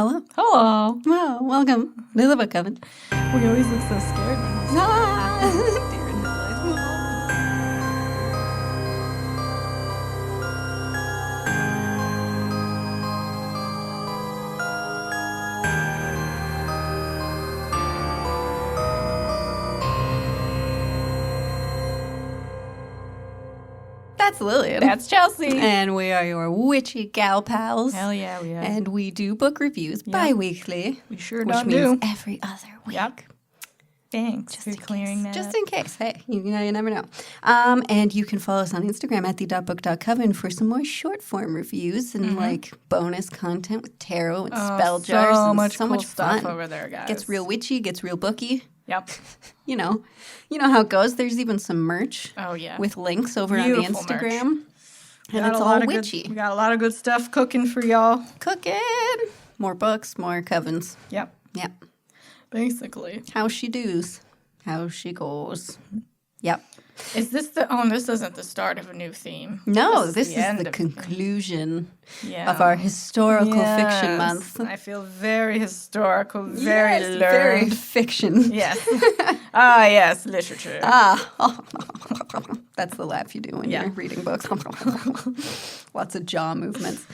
Hello. Hello. Well, welcome to the book Coven. We always look so scared when we start. Dear in the That's Lillian. That's Chelsea. And we are your witchy gal pals. Hell yeah, we are. And we do book reviews bi-weekly. We sure which don't means do. every other week. Yep. Thanks for clearing that Just up. in case. Hey, you never know. And you can follow us on Instagram at the.book.coven for some more short form reviews and like bonus content with tarot and spell jars. So and much so cool much stuff fun over there, guys. Gets real witchy, gets real booky. Yep. You know how it goes. There's even some merch. Oh, yeah. With links over Beautiful on the Instagram. merch. And it's all witchy. We got a lot of good stuff cooking for y'all. Cooking. More books, more covens. Yep. Yep. Basically. How she does. How she goes. Yep. Is this this isn't the start of a new theme. No, this the is end the of conclusion Yeah. of our historical fiction Yes. month. I feel very historical, very Yes, learned. very fiction. Yes. Yes, literature. That's the laugh you do when Yeah. you're reading books. Lots of jaw movements.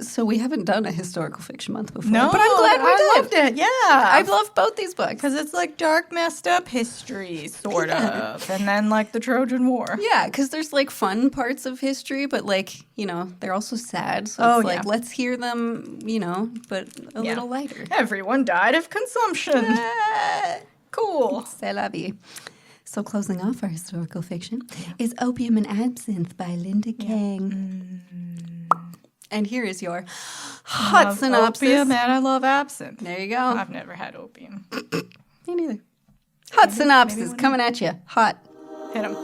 So we haven't done a historical fiction month before. No, but I'm glad we did. I loved it. Yeah. I love both these books. Because it's like dark, messed up history, sort of. And then like the Trojan War. Yeah, because there's like fun parts of history, but like, they're also sad. So it's like, let's hear them, but a little lighter. Everyone died of consumption. Cool. C'est la vie. So closing off our historical fiction is Opium and Absinthe by Lydia Kang. And here is your hot synopsis. Opium and I love absinthe. There you go. I've never had opium. Me neither. Hot synopsis coming at you. Hot. Hit 'em.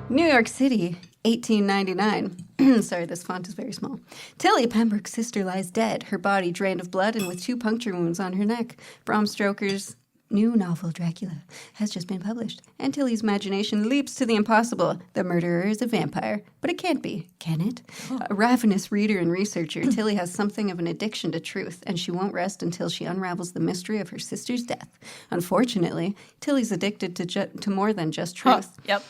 New York City, 1899. Sorry, this font is very small. Tilly Pembroke's sister lies dead, her body drained of blood and with 2 puncture wounds on her neck. Bram Stoker's new novel, Dracula, has just been published, and Tilly's imagination leaps to the impossible. The murderer is a vampire, but it can't be, can it? A ravenous reader and researcher, Tilly has something of an addiction to truth, and she won't rest until she unravels the mystery of her sister's death. Unfortunately, Tilly's addicted to more than just truth. Yep.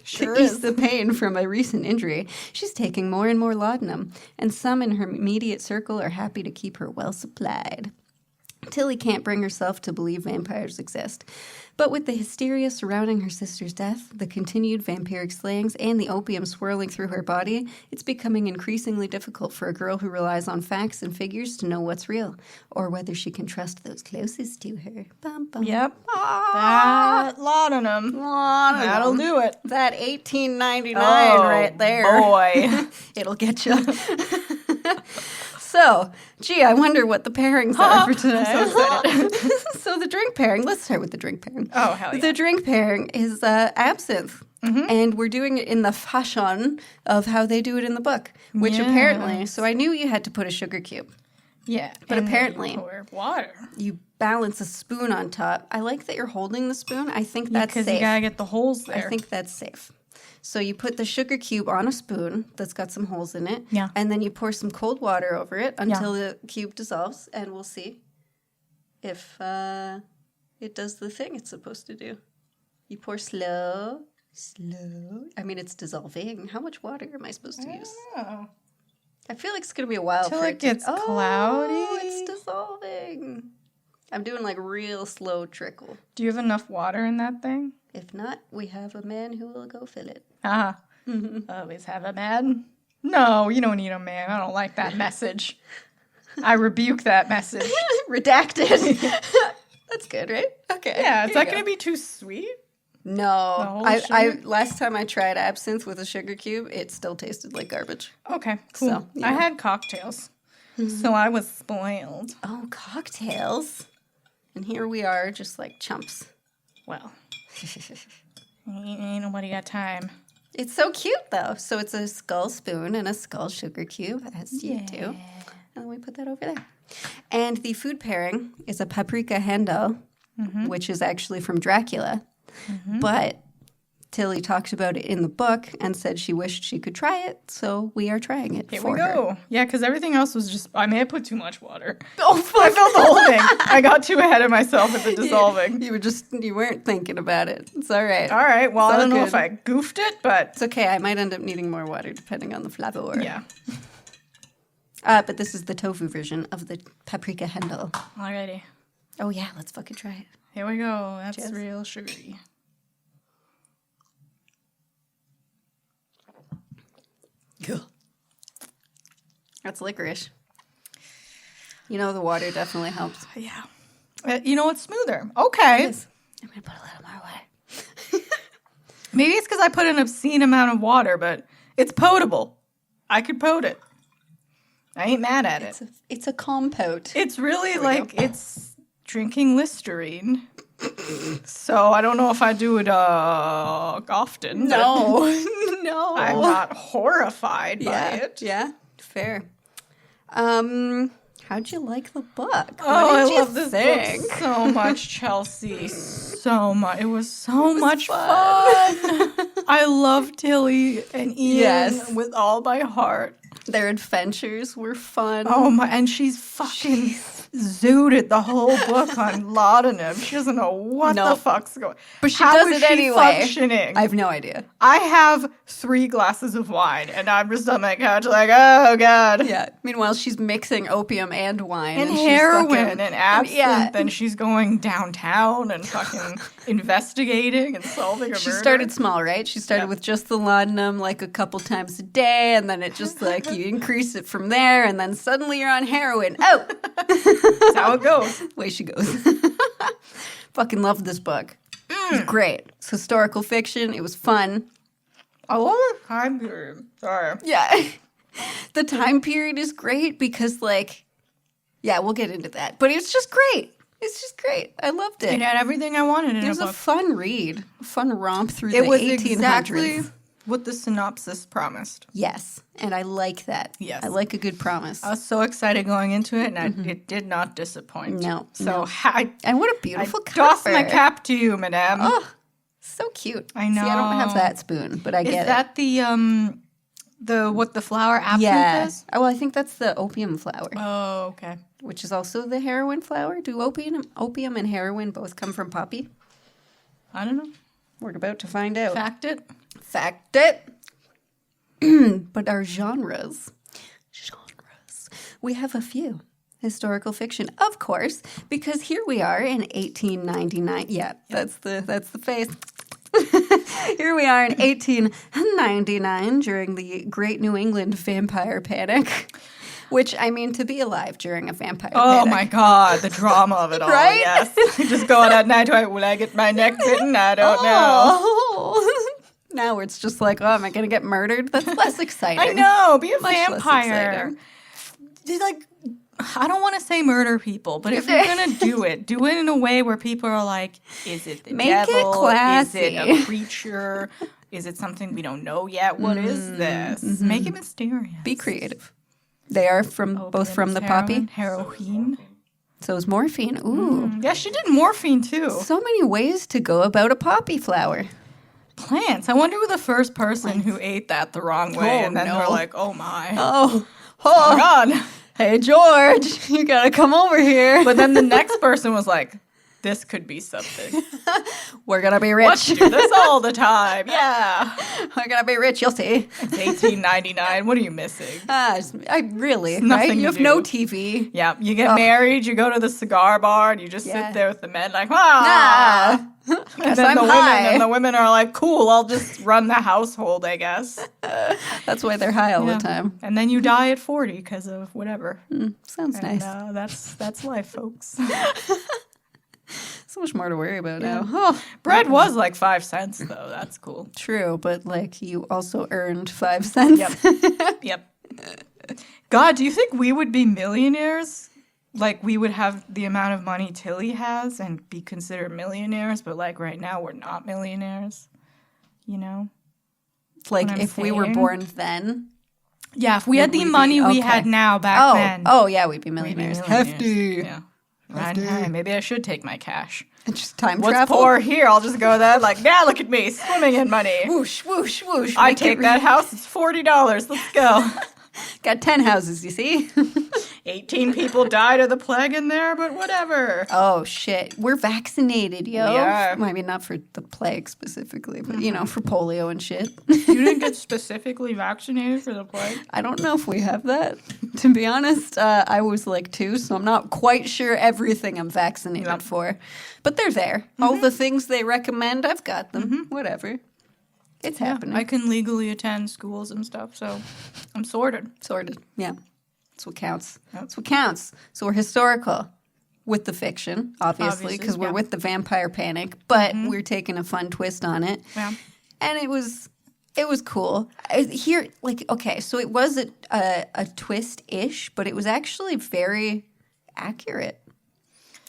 To ease the pain from a recent injury, she's taking more and more laudanum, and some in her immediate circle are happy to keep her well supplied. Tilly can't bring herself to believe vampires exist. But with the hysteria surrounding her sister's death, the continued vampiric slayings, and the opium swirling through her body, it's becoming increasingly difficult for a girl who relies on facts and figures to know what's real, or whether she can trust those closest to her. Bum, bum. Yep. That laudanum. That'll do it. That 1899 right there. Boy. It'll get you. So, gee, I wonder what the pairings are for today. I'm so excited. So the drink pairing, let's start with the drink pairing. Oh, hell yeah. The drink pairing is absinthe. And we're doing it in the fashion of how they do it in the book, which apparently, so I knew you had to put a sugar cube. Yeah. But and apparently, then you pour water. you balance a spoon on top. I like that you're holding the spoon. I think that's safe. Because you gotta get the holes there. I think that's safe. So you put the sugar cube on a spoon that's got some holes in it. Yeah. And then you pour some cold water over it until the cube dissolves. And we'll see if it does the thing it's supposed to do. You pour slow. I mean, it's dissolving. How much water am I supposed to use? Oh. I feel like it's going to be a while Till for it gets cloudy. Oh, it's dissolving. I'm doing like real slow trickle. Do you have enough water in that thing? If not, we have a man who will go fill it. Always have a man. No, you don't need a man. I don't like that message. I rebuke that message. Redacted. That's good, right? Okay. Yeah, is that going to be too sweet? No. The whole Last time I tried absinthe with a sugar cube, it still tasted like garbage. Okay, cool. So, yeah. I had cocktails, so I was spoiled. Oh, cocktails. And here we are, just like chumps. Well, ain't nobody got time. It's so cute, though. So it's a skull spoon and a skull sugar cube, as you do. And then we put that over there. And the food pairing is a paprika handel, which is actually from Dracula. But Tilly talked about it in the book and said she wished she could try it, so we are trying it Here for we her. go. Yeah, because everything else was just, I may have put too much water. Oh, I felt the whole thing. I got too ahead of myself with the dissolving. You weren't thinking about it. It's all right. All right, well, It's I all don't know good. if I goofed it, but It's okay. I might end up needing more water depending on the flavor. yeah. But this is the tofu version of the paprika hendel. Alrighty. Oh, yeah. Let's fucking try it. Here we go. That's Cheers. real sugary. That's licorice. You know, the water definitely helps. Yeah. You know what's smoother? Okay. I'm going to put a little more water. Maybe it's because I put an obscene amount of water, but it's potable. I could pot it. I ain't mad at it. It's a compote. It's really we like it's drinking Listerine. So I don't know if I do it often. but No. I'm not horrified by it. Yeah, fair. How'd you like the book? Oh, What I did you love this think? book so much, Chelsea. So much. It was so much fun. I love Tilly and Ian Yes. with all my heart. Their adventures were fun. Oh my! And she's fucking zooted the whole book on laudanum. She doesn't know what No. the fuck's going. But she How does is it she anyway. Functioning. I have no idea. I have 3 glasses of wine, and I'm just on my couch like, oh god. Yeah. Meanwhile, she's mixing opium and wine. And she's heroin fucking- and absinthe, Yeah. and she's going downtown and fucking investigating and solving a She murder. started small, right? She started Yeah. with just the laudanum like a couple times a day, and then it just like you increase it from there, and then suddenly you're on heroin. Oh! That's how it goes. Way she goes. Fucking loved this book. It was great. It's historical fiction. It was fun. I love the time period. Sorry. Yeah. The time period is great because, like, yeah, we'll get into that. But it's just great. It's just great. I loved it. It had everything I wanted in It was a a book. fun read, a fun romp through It the was 1800s. exactly what the synopsis promised. Yes, and I like that. Yes. I like a good promise. I was so excited going into it, and it did not disappoint. No, So no. I And what a beautiful cover. doff my cap to you, madame. Oh, so cute. I See, I don't have know. that spoon, but I Is get that the flower it. absinthe Yeah. is? Oh, well, I think that's the opium flower, Oh, okay. which is also the heroin flower. Do opium and heroin both come from poppy? I don't know. We're about to find out. Fact it. Fact it. But our genres, we have a few. Historical fiction, of course, because here we are in 1899. Yeah, that's the face. Here we are in 1899 during the Great New England Vampire Panic. Which, I mean, to be alive during a vampire Oh panic. my god, the drama of it all. Right? Yes. Just go out at night, will I get my neck bitten? I don't know. Oh. Now it's just like, oh, am I going to get murdered? That's less exciting. I know, be a Much less vampire. exciting. Just like, I don't want to say murder people, but if you're gonna do it in a way where people are like, is it the Make it devil? classy. Is it a creature? Is it something we don't know yet? What is this? Make it mysterious. Be creative. They are both from the poppy. Heroin. So is morphine. Ooh. Yeah, she did morphine too. So many ways to go about a poppy flower. Plants. I wonder who the first person who ate that the wrong way, Oh, and then no. they're like, "Oh my, Oh. oh God!" Hey, George, you got to come over here. But then the next person was like, "This could be something. We're going to be Let's rich. do this all the time." Yeah. We're going to be rich. You'll see. It's 1899. What are you missing? I really, nothing right? to You have do. no TV. Yeah, you get married, you go to the cigar bar, and you just Yeah. sit there with the men like, ah. Guess then I'm high. the women are like, cool, I'll just run the household, I guess. That's why they're high all Yeah. the time. And then you die at 40 because of whatever. Sounds And nice. that's life, folks. So much more to worry about now. Oh, Bread was like 5 cents, though. That's cool. true, but like you also earned 5 cents. Yep. God, do you think we would be millionaires? Like, we would have the amount of money Tilly has and be considered millionaires, but like right now we're not millionaires, you know? Like What I'm if we were saying? born then. Yeah, if we had Would the we money be? we Okay. had now back then. Oh, yeah, we'd be we'd be millionaires. millionaires. Hefty. Yeah. Right. Maybe I should take my cash. Just time What's travel. poor here? I'll just go there. Like, now look at me, swimming in money. Whoosh, whoosh, whoosh. I take that house. It's $40. Let's go. Got 10 houses, you see? 18 people died of the plague in there, but whatever. Oh, shit. We're vaccinated, yo. We are. Well, I mean, not for the plague specifically, but, you know, for polio and shit. You didn't get specifically vaccinated for the plague? I don't know if we have that. To be honest, I was like 2, so I'm not quite sure everything I'm vaccinated for. But they're there. All the things they recommend, I've got them. Whatever. It's happening. I can legally attend schools and stuff, so I'm sorted. Sorted. Yeah. That's what counts. That's what counts. So we're historical with the fiction, obviously, because we're with the vampire panic, but we're taking a fun twist on it. Yeah. And it was cool. Here, like, okay, so it was a twist-ish, but it was actually very accurate.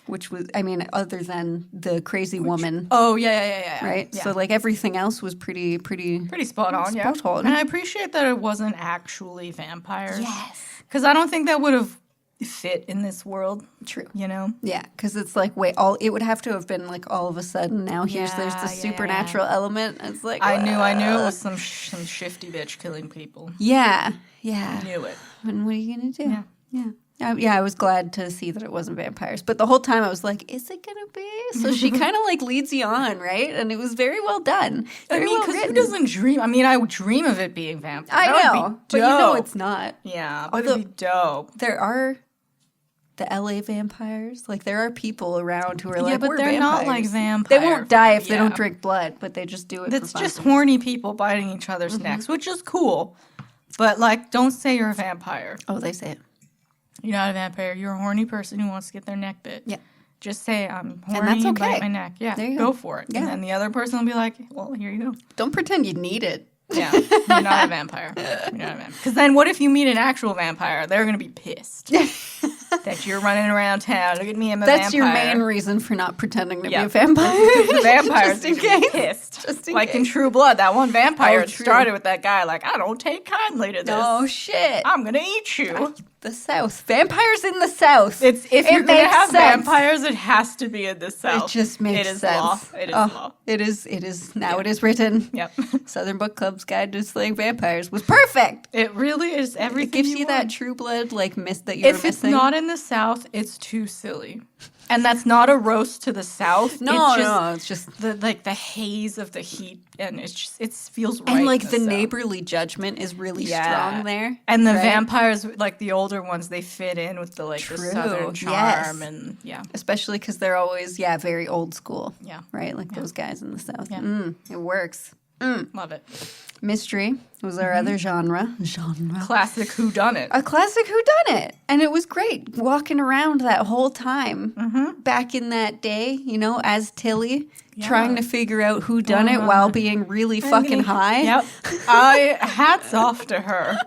Which was, I mean, other than the crazy woman. Oh, yeah. Right? Yeah. So, like, everything else was pretty spot on, yeah. spot on. And I appreciate that it wasn't actually vampires. Yes. Because I don't think that would have fit in this world. True. You know? Yeah, because it's like, wait, it would have to have been like all of a sudden now there's the supernatural element. It's like, I knew it was some shifty bitch killing people. Yeah. I knew it. And what are you going to do? Yeah. Yeah, I was glad to see that it wasn't vampires. But the whole time I was like, is it going to be? So she kind of like leads you on, right? And it was very well done. I mean, because who doesn't dream? I mean, I would dream of it being vampires. I know, but you know it's not. Yeah, but it'd be dope. There are the LA vampires. Like, there are people around who are like, but we're they're vampires. not like vampires. They won't die if they don't drink blood, but they just do it It's for fun. just horny people biting each other's necks, which is cool. But, like, don't say you're a vampire. Oh, they say it. You're not a vampire. You're a horny person who wants to get their neck bit. Yeah. Just say, I'm horny, that's okay. bite my neck. Yeah, There you go go. for it. Yeah. And then the other person will be like, well, here you go. Don't pretend you need it. Yeah, you're not a vampire. You're not a vampire. Because then what if you meet an actual vampire? They're going to be pissed that you're running around town. Look at me, I'm a That's vampire. your main reason for not pretending to be Yeah. a vampire. The vampires Just in are gonna be case. pissed. Just in like case. in True Blood, that one vampire Oh, true. started with that guy like, I don't take kindly to this. Oh, shit. I'm going to eat you. The South. Vampires in the South. If you're going to makes have sense. vampires, it has to be in the South. It just makes It is sense. law. It is law. It is. Now it is written. Yep. Southern Book Club's Guide to Slaying Vampires was perfect. It really is everything It gives you that want. True Blood, like, mist that you were If it's missing. not in the South, it's too silly. And that's not a roast to the South. It's just the haze of the heat, and it feels right. and like in the South. neighborly judgment is really strong there. And the right? vampires, like the older ones, they fit in with the True, the southern charm, yes. and yeah, Especially because they're always very old school. Yeah. Right, like those guys in the South. Yeah. It works. love it. Mystery was our other genre. Classic whodunit. A classic whodunit. And it was great walking around that whole time back in that day, you know, as Tilly, trying to figure out who done it while being really fucking high. Yep. Hats off to her.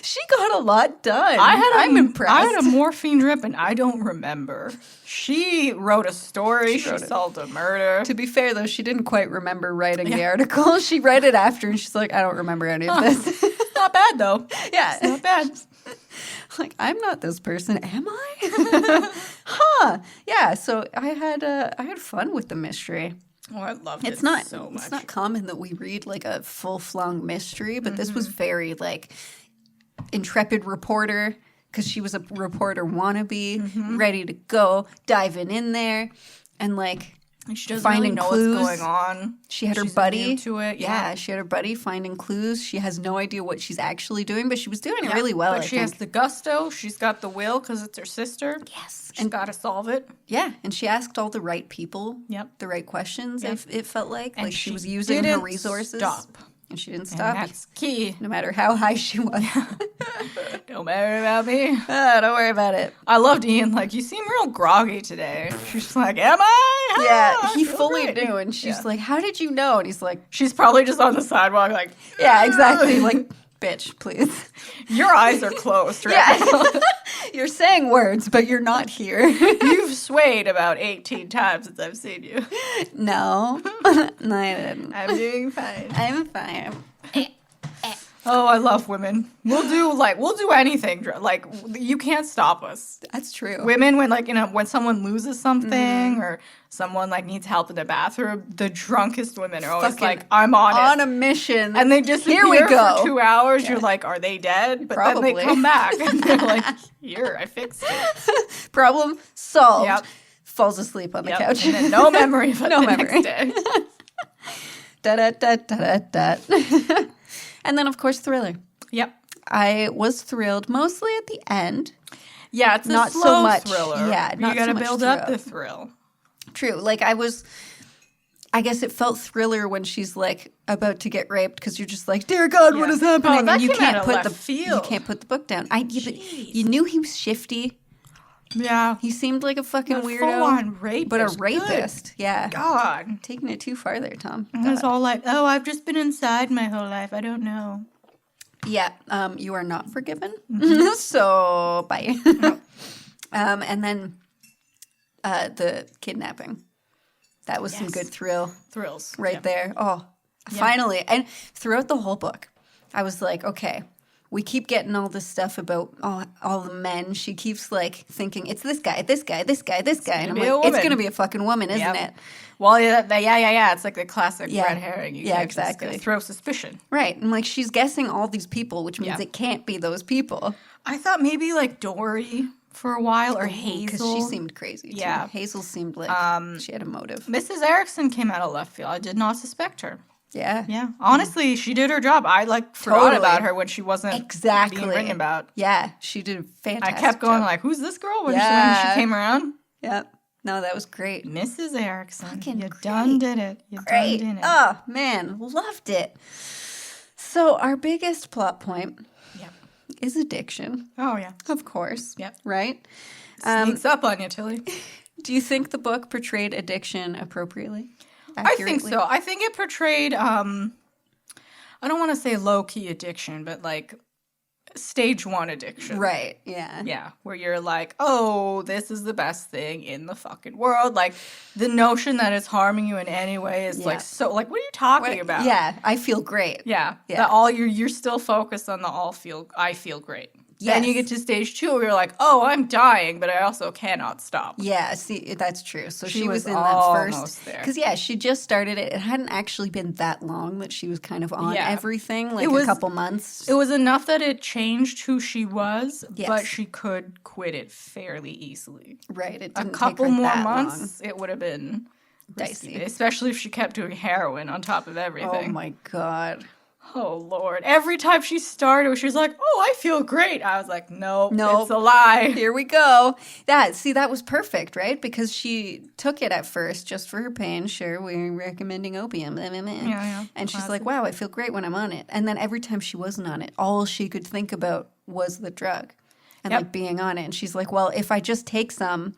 She got a lot done. I'm impressed. I had a morphine drip and I don't remember. She wrote a story. She solved a murder. To be fair, though, she didn't quite remember writing the article. She read it after, and she's like, I don't remember any of this. Not bad, though. Yeah. It's not bad. Like, I'm not this person, am I? Huh. Yeah, so I had fun with the mystery. Oh, I loved it It's not so much. It's not common that we read, like, a full-flung mystery, but this was very, like, intrepid reporter, because she was a reporter wannabe, ready to go, diving in there, and, like, She doesn't finding really know clues. what's going on. She had her She's buddy. new to it. Yeah, she had her buddy finding clues. She has no idea what she's actually doing, but she was doing it really well, But I she think. has the gusto. She's got the will because it's her sister. Yes. She's got to solve it. Yeah, and she asked all the right people Yep. the right questions, it felt like. And Like, she she was using her didn't resources. stop. And she didn't And stop, that's key. no matter how high she was. Don't matter about me. Don't worry about it. I loved Ian. Like, you seem real groggy today. She's like, am I? Yeah, I he feel fully great. knew, and she's like, how did you know? And he's like, She's probably just on the sidewalk like, yeah, exactly. Like, bitch, please. your eyes are closed right now. Yeah. You're saying words, but you're not here. You've swayed about 18 times since I've seen you. No. No, I didn't. I'm doing fine. I'm fine. Oh, I love women. We'll do anything. Like, you can't stop us. That's true. Women, when someone loses something or someone like needs help in the bathroom, the drunkest women are always Fucking like, I'm on it. On a mission. And they disappear Here we go. for 2 hours. Yeah. You're like, are they dead? But Probably. then they come back and they're like, here, I fixed it. Problem solved. Yep. Falls asleep on the couch. And then no memory of it No the memory. next day. Da-da-da-da-da-da. And then, of course, Thriller. Yep. I was thrilled mostly at the end. Yeah, it's not a slow so much thriller. Yeah, not you got to so much build up the thrill. True. Like, I guess it felt thriller when she's like about to get raped because you're just like, dear God, what is happening? That and you came can't out of put left the field. You can't put the book down. But you knew he was shifty. Yeah. He seemed like a fucking weirdo. Full-on rapist. But a rapist. Good. Yeah. God. Taking it too far there, Tom. And it's all like, oh, I've just been inside my whole life. I don't know. Yeah. You are not forgiven. So, bye. And then the kidnapping. That was some good thrills right there. Oh, finally. And throughout the whole book, I was like, okay, we keep getting all this stuff about all the men. She keeps like thinking, it's this guy, this guy, this guy, this guy. And I'm like, it's going to be a fucking woman, isn't it? Well, yeah. It's like the classic red herring. You can't exactly. Just throw suspicion. Right. And like she's guessing all these people, which means it can't be those people. I thought maybe like Dory for a while or Hazel. Because she seemed crazy too. Yeah. Hazel seemed like she had a motive. Mrs. Erickson came out of left field. I did not suspect her. Yeah. Yeah. Honestly, she did her job. I forgot about her when she wasn't being written about. Yeah. She did a fantastic I kept going job. like, who's this girl when she came around? Yep. No, that was great. Mrs. Erickson. Fucking you great. done did it. You great. done did it. Oh, man. Loved it. So our biggest plot point is addiction. Oh, yeah. Of course. Yep. Right? Sneaks up on you, Tilly. Do you think the book portrayed addiction appropriately? I think so. I think it portrayed, I don't want to say low-key addiction, but like stage 1 addiction. Right, yeah. Yeah, where you're like, oh, this is the best thing in the fucking world. Like, the notion that it's harming you in any way is like, so, like, what are you talking about? Yeah, I feel great. Yeah. Yeah. That all you're still focused on I feel great. Yes. Then you get to stage 2 where you're like, oh, I'm dying, but I also cannot stop. Yeah, see, that's true. So she was in almost that first. there. Because, she just started it. It hadn't actually been that long that she was kind of on everything, like a couple months. It was enough that it changed who she was, Yes. but she could quit it fairly easily. Right, it A didn't couple take her more that months, it would have been dicey. risky, especially if she kept doing heroin on top of everything. Oh, my God. Oh, Lord. Every time she started, she was like, oh, I feel great. I was like, nope. It's a lie. Here we go. That was perfect, right? Because she took it at first just for her pain. Sure, we're recommending opium. Yeah. And she's like, wow, I feel great when I'm on it. And then every time she wasn't on it, all she could think about was the drug and like being on it. And she's like, well, if I just take some,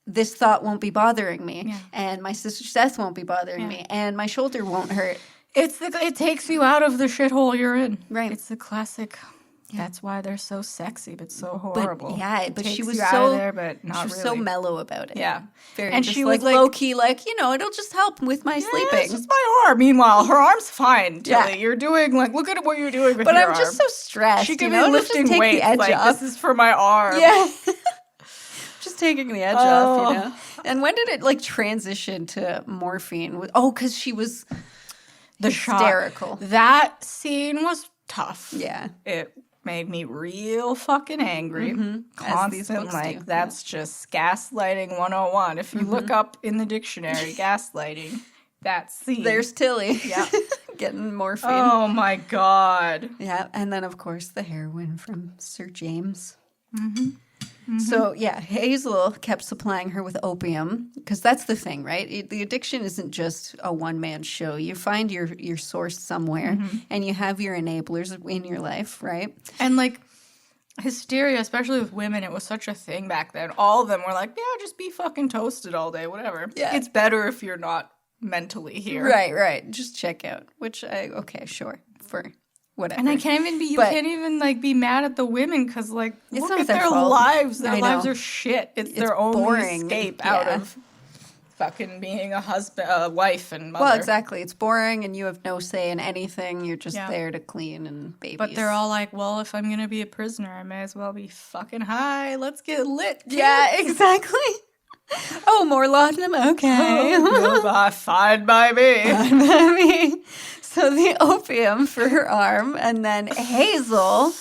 this thought won't be bothering me. Yeah. And my sister's death won't be bothering me. And my shoulder won't hurt. It takes you out of the shithole you're in. Right. It's the classic. That's why they're so sexy, but so horrible. But she Takes was you out so of there, but not she was really. so mellow about it. Yeah. Very, And just she like was like low key, like, it'll just help with my Yeah, sleeping. it's just my arm. Meanwhile, her arm's fine, Tilly. Yeah. You're doing, like, look at what you're doing with But your I'm just so arm. stressed. She could just be lifting take weights, the edge like, off. this is for my arm. Yeah. Just taking the edge off, And when did it, like, transition to morphine? Because she was hysterical. That scene was tough. Yeah. It made me real fucking angry. As these Constant, books like, do. that's just gaslighting 101. If you look up in the dictionary, gaslighting, that scene. There's Tilly. Yeah. Getting morphine. Oh, my God. Yeah. And then, of course, the heroin from Sir James. So, Hazel kept supplying her with opium because that's the thing, right? The addiction isn't just a one-man show. You find your source somewhere and you have your enablers in your life, right? And, like, hysteria, especially with women, it was such a thing back then. All of them were like, yeah, just be fucking toasted all day, whatever. Yeah. It's better if you're not mentally here. Right. Just check out, okay, sure, for whatever. And I can't even you can't even, like, be mad at the women because, like, look not at their their fault. lives. Their I lives know. are shit. It's It's their only boring. escape Yeah. out of fucking being a husband, a wife, and mother. Well, exactly. It's boring, and you have no say in anything. You're just Yeah. there to clean and babies. But they're all like, well, if I'm gonna be a prisoner, I may as well be fucking high. Let's get lit. Kids. Yeah, exactly. Oh, more laudanum? Okay. Fine by me. I mean, so the opium for her arm, and then Hazel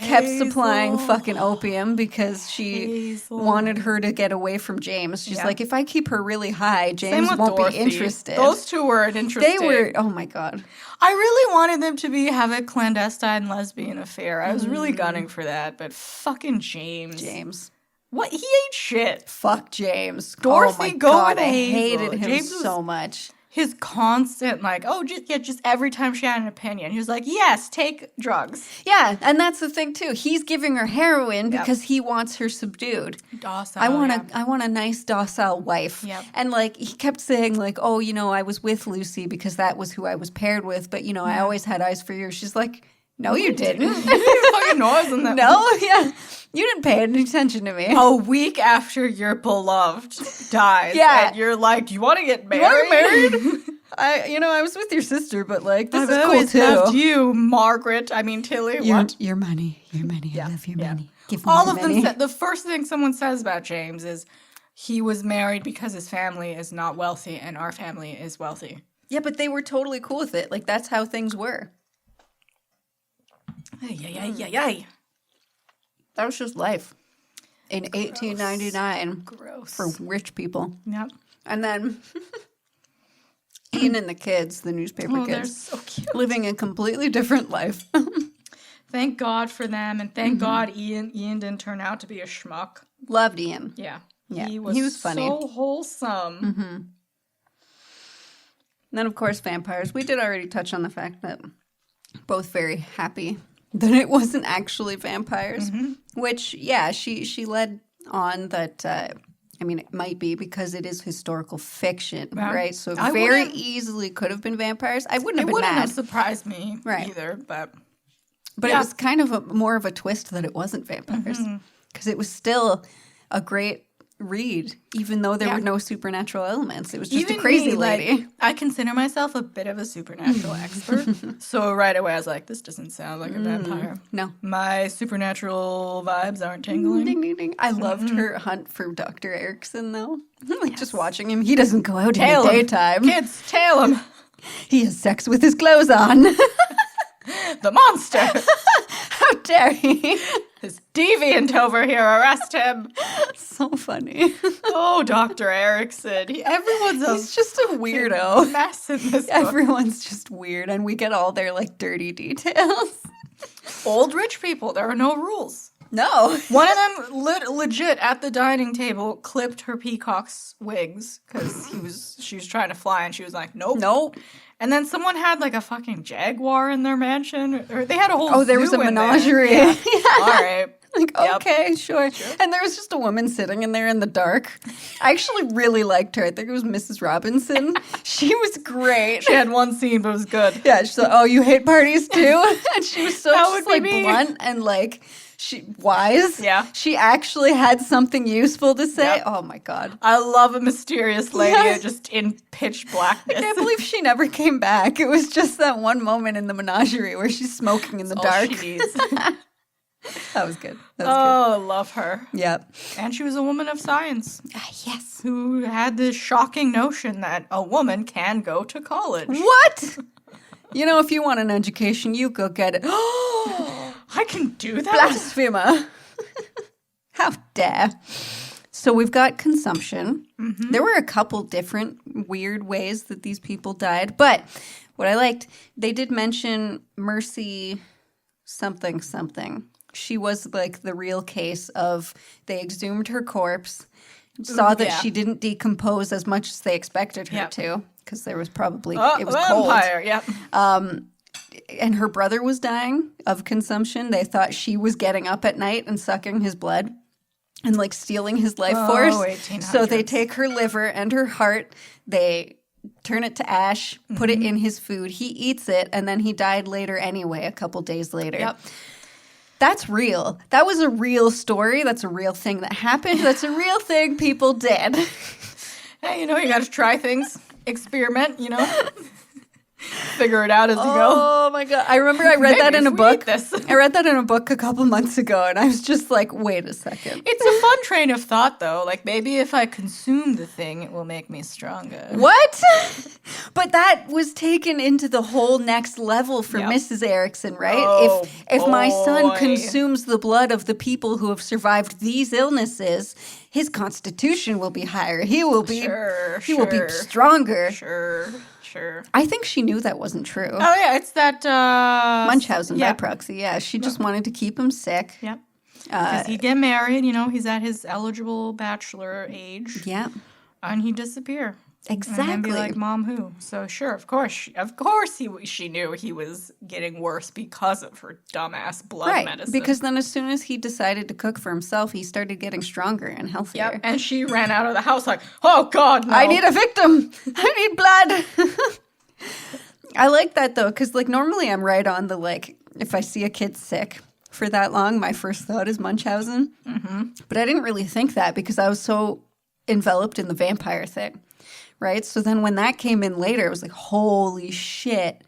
kept supplying fucking opium because she wanted her to get away from James. She's like, if I keep her really high, James won't Dorothy. be interested. Those two weren't interested. They were, oh my God. I really wanted them to have a clandestine lesbian affair. I was really gunning for that, but fucking James. What? He ain't shit. Fuck James. Dorothy, oh my go God, with I Hazel. hated him James so much. His constant, like, just every time she had an opinion, he was like, yes, take drugs. Yeah, and that's the thing too. He's giving her heroin because he wants her subdued. Docile. I want a nice docile wife. Yep. And like he kept saying like, oh, I was with Lucy because that was who I was paired with, but I always had eyes for you. She's like, no, you didn't. You didn't fucking know I was in that. No, yeah. You didn't pay any attention to me. A week after your beloved dies. Yeah. And you're like, do you want to get married? I was with your sister, but like, this I've is cool always too. loved you, Margaret. I mean, Tilly. What? Your money. I love your money. Give me All your of money. them said, the first thing someone says about James is he was married because his family is not wealthy and our family is wealthy. Yeah, but they were totally cool with it. Like, that's how things were. Ay. That was just life in 1899 Gross. for rich people. Yep. And then Ian and the kids, the newspaper They're kids, so cute. living a completely different life. Thank God for them, and thank God Ian didn't turn out to be a schmuck. Loved Ian. Yeah. Yeah, He he was funny. so wholesome. And then, of course, vampires. We did already touch on the fact that both very happy that it wasn't actually vampires, which, yeah, she led on that, it might be because it is historical fiction, right? So it very easily could have been vampires. I wouldn't have been wouldn't mad. have surprised me Right. either, but But it was kind of more of a twist that it wasn't vampires because it was still a great read, even though there were no supernatural elements. It was just even a crazy me, lady. Like, I consider myself a bit of a supernatural expert, so right away I was like, this doesn't sound like a vampire. No. My supernatural vibes aren't tingling. Ding, ding, ding. I loved her hunt for Dr. Erickson, though. Just watching him. He doesn't go out Tail in the him. daytime. Kids, tail him. He has sex with his clothes on. The monster. How dare he? This deviant over here, arrest him. So funny. Oh, Dr. Erickson. He's just a weirdo. mess in this book. Everyone's just weird, and we get all their, like, dirty details. Old rich people, there are no rules. No. One of them legit at the dining table clipped her peacock's wigs because she was trying to fly and she was like, nope. And then someone had like a fucking jaguar in their mansion, or they had a whole There was zoo a in there. menagerie. Yeah. All right. Like, Yep. okay, sure. And there was just a woman sitting in there in the dark. I actually really liked her. I think it was Mrs. Robinson. She was great. She had one scene, but it was good. Yeah, she's like, oh, you hate parties too? And she was so That just would like be me. blunt and like wise. Yeah. She actually had something useful to say. Yep. Oh my God. I love a mysterious lady just in pitch blackness. I can't believe she never came back. It was just that one moment in the menagerie where she's smoking in the dark. All she needs. That was good. I love her. Yep. And she was a woman of science Yes. who had this shocking notion that a woman can go to college. What? If you want an education, you go get it. I can do that? Blasphemer. How dare. So we've got consumption. There were a couple different weird ways that these people died. But what I liked, they did mention Mercy something. She was like the real case of they exhumed her corpse, saw that she didn't decompose as much as they expected her to, because there was probably, it was vampire, yep. cold. And her brother was dying of consumption. They thought she was getting up at night and sucking his blood and like stealing his life force. 1800s. So they take her liver and her heart, they turn it to ash, put it in his food. He eats it, and then he died later anyway, a couple days later. Yep. That's real. That was a real story. That's a real thing that happened. That's a real thing people did. Hey, you got to try things, experiment, figure it out as you go. Oh my god! I remember I read that in a Maybe book. if we eat this. I read that in a book a couple months ago, and I was just like, "Wait a second. It's a fun train of thought, though. Like, maybe if I consume the thing, it will make me stronger. What?" But that was taken into the whole next level for Yep. Mrs. Erickson, right? Oh, if my son boy. consumes the blood of the people who have survived these illnesses, his constitution will be higher. He will be he will be stronger. Sure. I think she knew that wasn't true. Oh, yeah, it's that... Munchausen yeah. by proxy. Yeah, she just wanted to keep him sick. Yep. Because he'd get married, he's at his eligible bachelor age. Yeah. And he'd disappear. Exactly. And then be like, Mom, who? So sure, of course she knew he was getting worse because of her dumbass blood medicine. Because then as soon as he decided to cook for himself, he started getting stronger and healthier. Yep. And she ran out of the house like, oh God, no. I need a victim. I need blood. I like that though, because normally I'm right on the if I see a kid sick for that long, my first thought is Munchausen. Mm-hmm. But I didn't really think that because I was so enveloped in the vampire thing. Right? So then when that came in later, it was like, holy shit.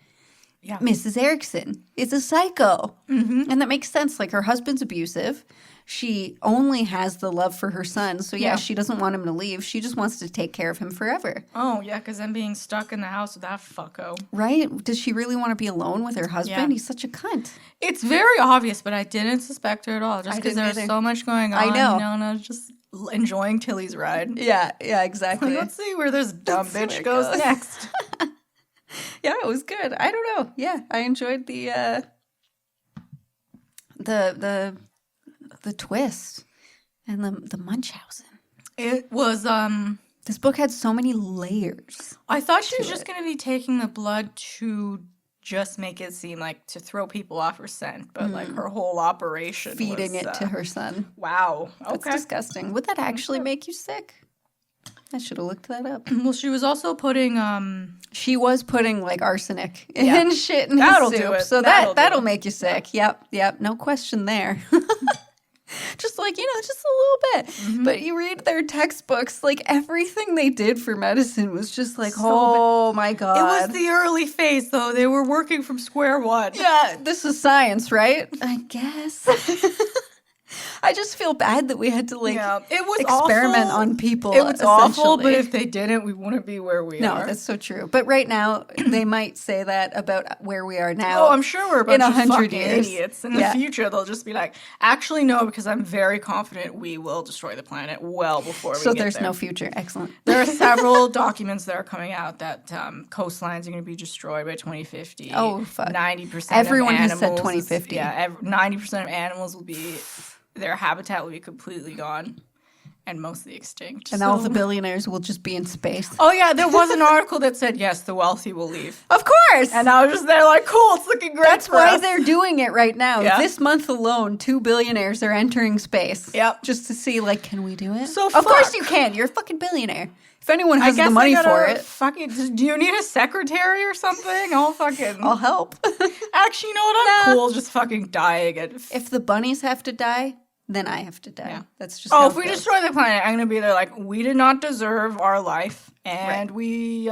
Yeah. Mrs. Erickson is a psycho. Mm-hmm. And that makes sense. Her husband's abusive. She only has the love for her son. So, yeah, she doesn't want him to leave. She just wants to take care of him forever. Oh, yeah, because then being stuck in the house with that fucko. Right? Does she really want to be alone with her husband? Yeah. He's such a cunt. It's very obvious, but I didn't suspect her at all. Just because there's so much going on. I know. No, just enjoying Tilly's ride. Yeah, exactly. Let's see where this dumb bitch goes next. Yeah, it was good. I don't know. Yeah, I enjoyed the twist and the Munchausen. It was This book had so many layers. I thought she was just going to be taking the blood to just make it seem like to throw people off her scent, but her whole operation Feeding was, it to her son. Wow. That's Okay. disgusting. Would that actually make you sick? I should have looked that up. Well, she was also putting She was putting arsenic in shit in That'll his do soup. it. So That'll do that'll it. make you sick. Yep. No question there. Just just a little bit. Mm-hmm. But you read their textbooks, everything they did for medicine was just So oh my God. It was the early phase, though. They were working from square one. Yeah, this is science, right? I guess. I just feel bad that we had to it was experiment awful. on people. It was awful, but essentially. if they didn't, we wouldn't be where we are. No, that's so true. But right now, they might say that about where we are now. Oh, I'm sure we're a bunch in of 100 fucking years. idiots. In the future, they'll just be like, actually, no, because I'm very confident we will destroy the planet well before we So get there's there. no future. Excellent. There are several documents that are coming out that coastlines are going to be destroyed by 2050. Oh, fuck. 90% Everyone of has animals said 2050. 90% of animals will be... Their habitat will be completely gone and mostly extinct. And all the billionaires will just be in space. Oh, yeah, there was an article that said, yes, the wealthy will leave. Of course! And I was just there like, cool, it's looking great. That's for why us. they're doing it right now. Yeah. This month alone, 2 billionaires are entering space. Yep. Just to see, can we do it? So of course fuck. you can. You're a fucking billionaire. If anyone I has guess the money I for gotta it, fucking, do you need a secretary or something? I'll help. Actually, you know what? I'm cool just fucking dying. If the bunnies have to die, then I have to die. Yeah. That's just how if it we goes. destroy the planet, I'm gonna be there like, we did not deserve our life, and we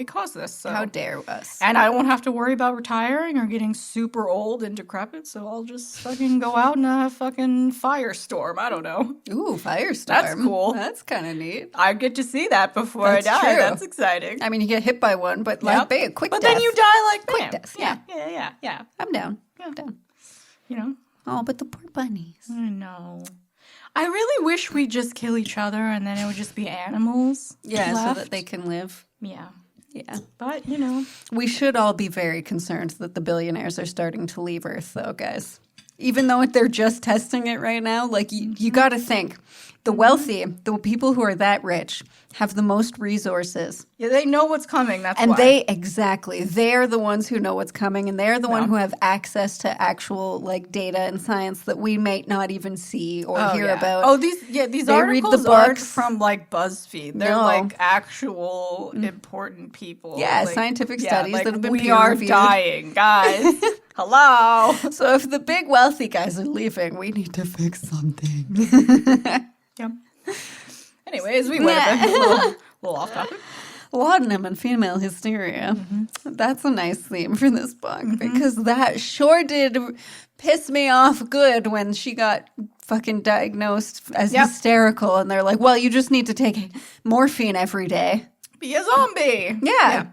caused this. So. How dare us? And I won't have to worry about retiring or getting super old and decrepit, so I'll just fucking go out in a fucking firestorm. I don't know. Ooh, firestorm. That's cool. That's kind of neat. I get to see that before That's I die. true. That's exciting. I mean, you get hit by one, but Yep. big, quick But death. then you die like Quick bam. death, Yeah. I'm down. I'm down. You know? Oh, but the poor bunnies. I know. I really wish we'd just kill each other and then it would just be animals. Yeah, left. so that they can live. Yeah. Yeah. But, We should all be very concerned that the billionaires are starting to leave Earth, though, guys. Even though they're just testing it right now, you got to think. The wealthy, the people who are that rich, have the most resources. Yeah, they know what's coming. That's And why. they're the ones who know what's coming, and they're the one who have access to actual data and science that we might not even see or hear about. Oh, these They read the articles aren't books. from BuzzFeed. They're No. actual important people. Yeah, scientific studies that have been we are peer-reviewed. dying, guys. Hello. So if the big wealthy guys are leaving, we need to fix something. Yep. Anyways, we went a A little off topic. Laudanum and female hysteria. That's a nice theme for this book because that sure did piss me off good when she got fucking diagnosed as hysterical and they're like, well, you just need to take morphine every day. Be a zombie. Yeah.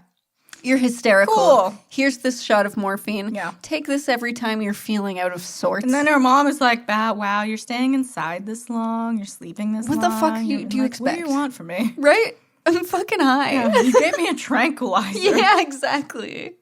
You're hysterical. Cool. Here's this shot of morphine. Yeah. Take this every time you're feeling out of sorts. And then her mom is like, wow, you're staying inside this long. You're sleeping this long. What the fuck do you expect? What do you want from me? Right? I'm fucking high. Yeah, you gave me a tranquilizer. Yeah, exactly.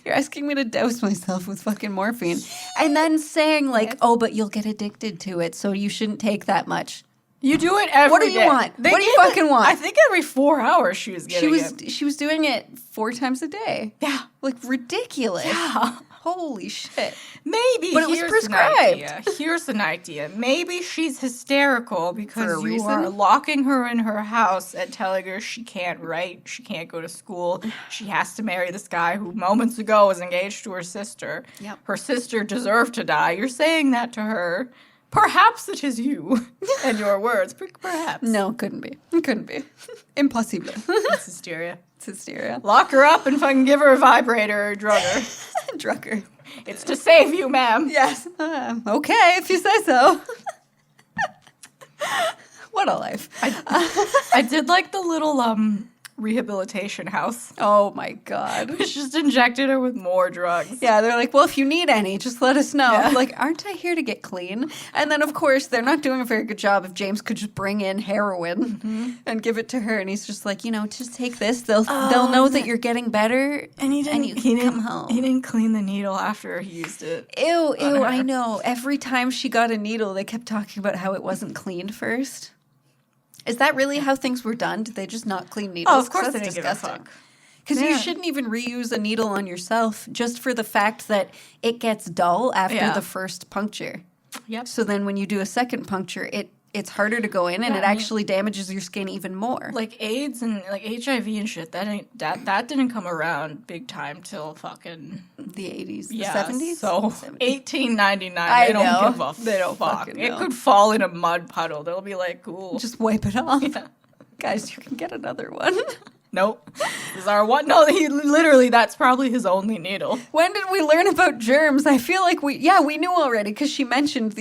You're asking me to douse myself with fucking morphine. And then saying like, oh, but you'll get addicted to it, so you shouldn't take that much. You do it every day. What do you want? What do you fucking want? I think every 4 hours she was getting it. She was doing it 4 times a day. Yeah. Like ridiculous. Yeah. Holy shit. Maybe. But it was prescribed. Here's an idea. Maybe she's hysterical because For a you reason? are locking her in her house and telling her she can't write, she can't go to school, she has to marry this guy who moments ago was engaged to her sister. Yep. Her sister deserved to die. You're saying that to her. Perhaps it is you and your words. Perhaps. No, couldn't be. It couldn't be. Impossible. It's hysteria. It's hysteria. Lock her up and fucking give her a vibrator or drug her. Drucker. It's to save you, ma'am. Yes. Okay, if you say so. What a life. I did like the little rehabilitation house. Oh my God. Which just injected her with more drugs. Yeah, they're like, well, if you need any, just let us know. Yeah. Like, aren't I here to get clean? And then, of course, they're not doing a very good job if James could just bring in heroin and give it to her. And he's just like, just take this. They'll know that you're getting better And he didn't, you can come home. He didn't clean the needle after he used it. Ew, I know. Every time she got a needle, they kept talking about how it wasn't cleaned first. Is that really how things were done? Did they just not clean needles? Oh, of course That's they didn't give a fuck. Because you Yeah. shouldn't even reuse a needle on yourself just for the fact that it gets dull after the first puncture. Yep. So then when you do a second puncture, it's harder to go in and it actually damages your skin even more. Like AIDS and like HIV and shit, that didn't come around big time till fucking the 80s, the yeah, 70s? So 1899, I they don't know. give a They don't fuck. fucking It know. could fall in a mud puddle. They'll be like, cool. Just wipe it off. Yeah. Guys, you can get another one. Nope. This is our one. No, he literally, that's probably his only needle. When did we learn about germs? I feel like we knew already because she mentioned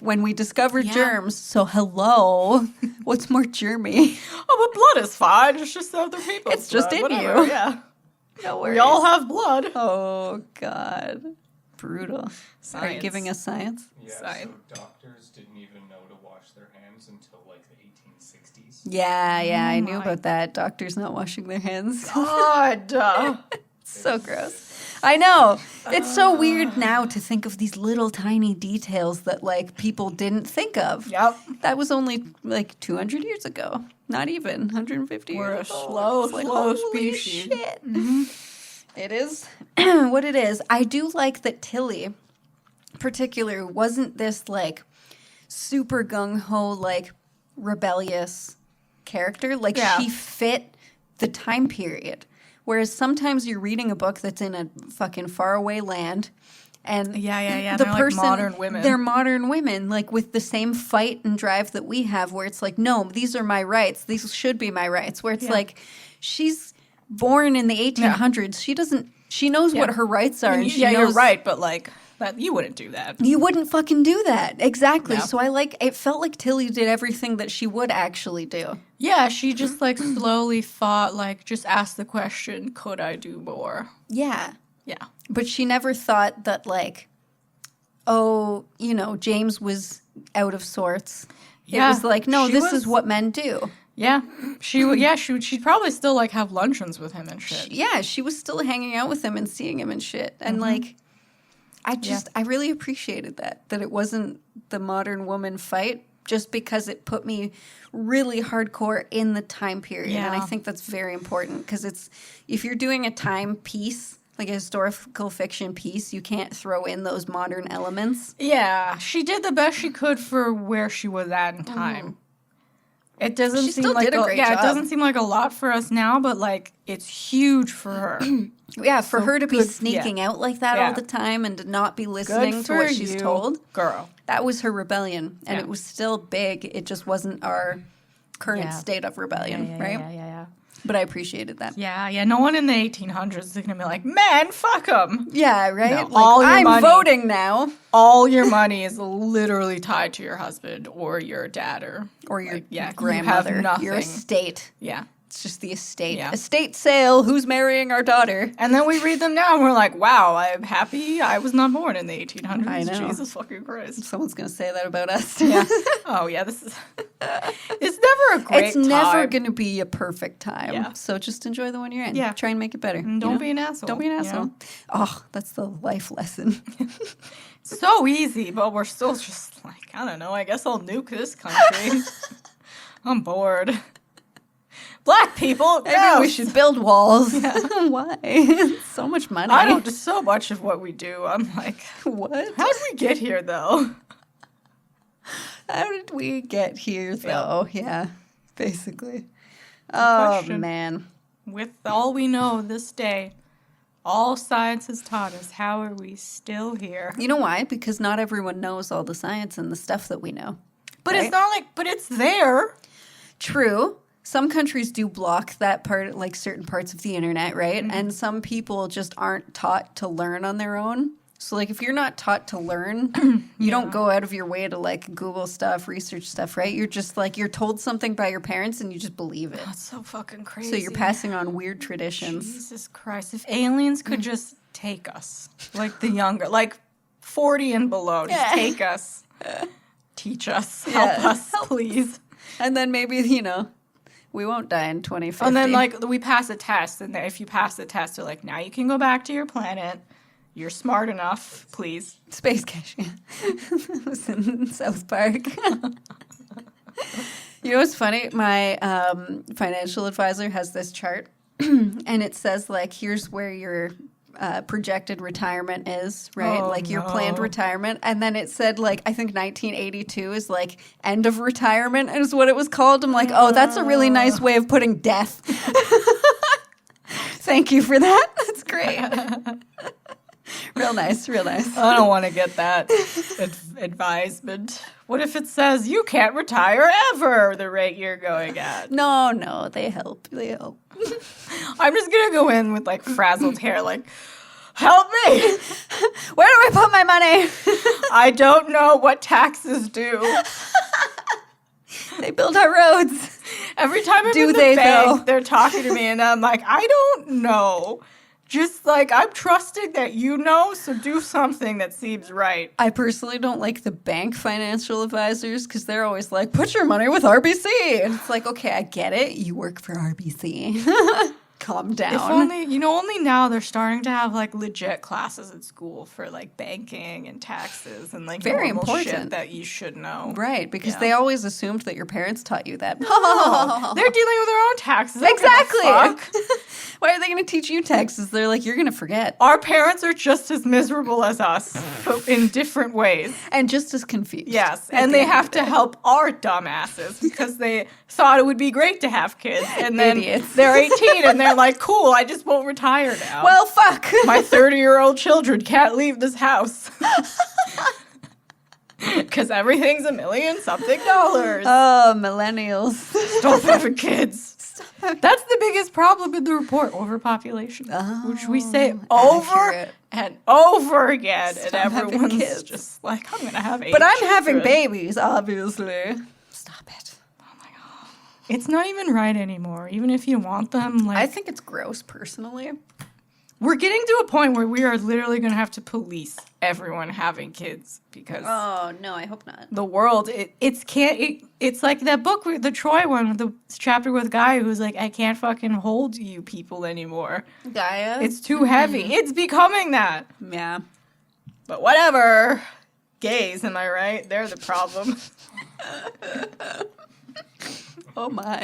when we discovered germs. So hello, what's more germy? Oh, but blood is fine. It's just other people's It's just blood. in Whatever. you. Yeah. No worries. We all have blood. Oh God, brutal. Are you Science. giving us science? Yeah, Side. so doctors didn't even know to wash their hands until like the 1860s. Yeah, I knew my- about that. Doctors not washing their hands. God. So gross. I know. It's so weird now to think of these little tiny details that like people didn't think of. Yep. That was only like 200 years ago. Not even 150 We're years a ago. slow, It's like, slow holy species. shit. It is what it is. I do like that Tilly, particular, wasn't this like super gung-ho, like rebellious character. Like she fit the time period. Whereas sometimes you're reading a book that's in a fucking faraway land and Yeah. the They're person, like modern women. They're modern women, like with the same fight and drive that we have, where it's like, no, these are my rights. These should be my rights. Where it's like, she's born in the 1800s. She knows what her rights are. And she knows, you're right, but like, you wouldn't do that. you wouldn't fucking do that. Exactly. No. So it felt like Tilly did everything that she would actually do. Yeah, she just like slowly thought, like, just ask the question, could I do more? Yeah. Yeah. But she never thought that, like, James was out of sorts. Yeah. It was like, no, She this was- is what men do. Yeah. She'd probably still like have luncheons with him and shit. Yeah, she was still hanging out with him and seeing him and shit. And, like, I really appreciated that it wasn't the modern woman fight just because it put me really hardcore in the time period. And I Yeah. think that's very important because if you're doing a time piece, like a historical fiction piece, you can't throw in those modern elements. Yeah, she did the best she could for where she was at in time. It doesn't She seem still like did a great it job. doesn't seem like a lot for us now, but like it's huge for her. Yeah, for her to be good- sneaking out like that Yeah. all the time and to not be listening Good to what for she's you, told, girl. that was her rebellion. And Yeah. it was still big. It just wasn't our current Yeah. state of rebellion, right? Yeah. But I appreciated that. Yeah. No one in the 1800s is going to be like, man, fuck them. Yeah, right? No, Like, all your I'm money. voting now. All your money is literally tied to your husband or your dad Or your you grandmother. have nothing. Your estate. Yeah. It's just the estate. Yeah. Estate sale. Who's marrying our daughter? And then we read them now and we're like, wow, I'm happy I was not born in the 1800s. I know. Jesus fucking Christ. Someone's going to say that about us. Yeah. Oh, yeah, this is... It's never a great It's never time. going to be a perfect time. Yeah. So just enjoy the one you're in. Yeah. Try and make it better. And don't be an asshole. Don't be an you asshole. know? Oh, that's the life lesson. So easy, but we're still just like, I don't know, I guess I'll nuke this country. I'm bored. Black people, Maybe no. we should build walls. Why? So much money. I don't do so much of what we do. I'm like, What? how did we get here, though? How did we get here, though? Yeah, basically. Oh, question. man. With all we know this day, all science has taught us, how are we still here? You know why? Because not everyone knows all the science and the stuff that we know. But right? it's not like, but it's there. True. Some countries do block that part, like certain parts of the internet, right? Mm-hmm. And some people just aren't taught to learn on their own. So, like, if you're not taught to learn, you don't go out of your way to, like, Google stuff, research stuff, right? You're just, like, you're told something by your parents and you just believe it. That's so fucking crazy. So you're passing on weird traditions. Jesus Christ. If aliens could just take us, like the younger, like 40 and below, just take us, teach us, help us, please. And then maybe, you know, we won't die in 2050. And then, like, we pass a test, and if you pass the test, they're like, now you can go back to your planet. You're smart enough, please. Space Cash. It was in South Park. You know what's funny? My financial advisor has this chart, and it says, like, here's where your projected retirement is, right? Oh, like, your planned no. retirement. And then it said, like, I think 1982 is, like, end of retirement is what it was called. I'm like, oh, that's a really nice way of putting death. Thank you for that. That's great. Real nice, real nice. I don't want to get that advisement. What if it says you can't retire ever the rate you're going at? No, they help. They help. I'm just going to go in with, like, frazzled hair, like, help me. Where do I put my money? I don't know what taxes do. They build our roads. Every time I'm Do in the they, bank, though? they're talking to me, and I'm like, I don't know. Just, like, I'm trusting that you know, so do something that seems right. I personally don't like the bank financial advisors because they're always like, put your money with RBC. And it's like, okay, I get it. You work for RBC. Calm down. If only, only now they're starting to have, like, legit classes at school for, like, banking and taxes and, like, Very normal important. shit that you should know. Right, because Yeah. they always assumed that your parents taught you that. They're dealing with their own taxes. They don't give a Exactly. fuck. Why are they going to teach you taxes? They're like, you're going to forget. Our parents are just as miserable as us, but in different ways. And just as confused. Yes, at and the they end have of to the day. help our dumbasses because they thought it would be great to have kids. And then Idiots. they're 18 and they're like, cool, I just won't retire now. Well, fuck. My 30-year-old children can't leave this house. Because everything's $1 million something. Oh, millennials. Stop having kids. That's the biggest problem in the report, overpopulation. Which we say over accurate. and over again. Stop and having everyone's kids. just like, I'm going to have 8 But I'm having children. babies, obviously. Stop it. It's not even right anymore. Even if you want them, like, I think it's gross, personally. we're getting to a point where we are literally going to have to police everyone having kids because Oh, no, I hope not. the world, it's like that book, the Troy one, the chapter with Guy who's like, I can't fucking hold you people anymore. Gaia? It's too heavy. It's becoming that. Yeah. But whatever. Gays, am I right? They're the problem. Oh, my.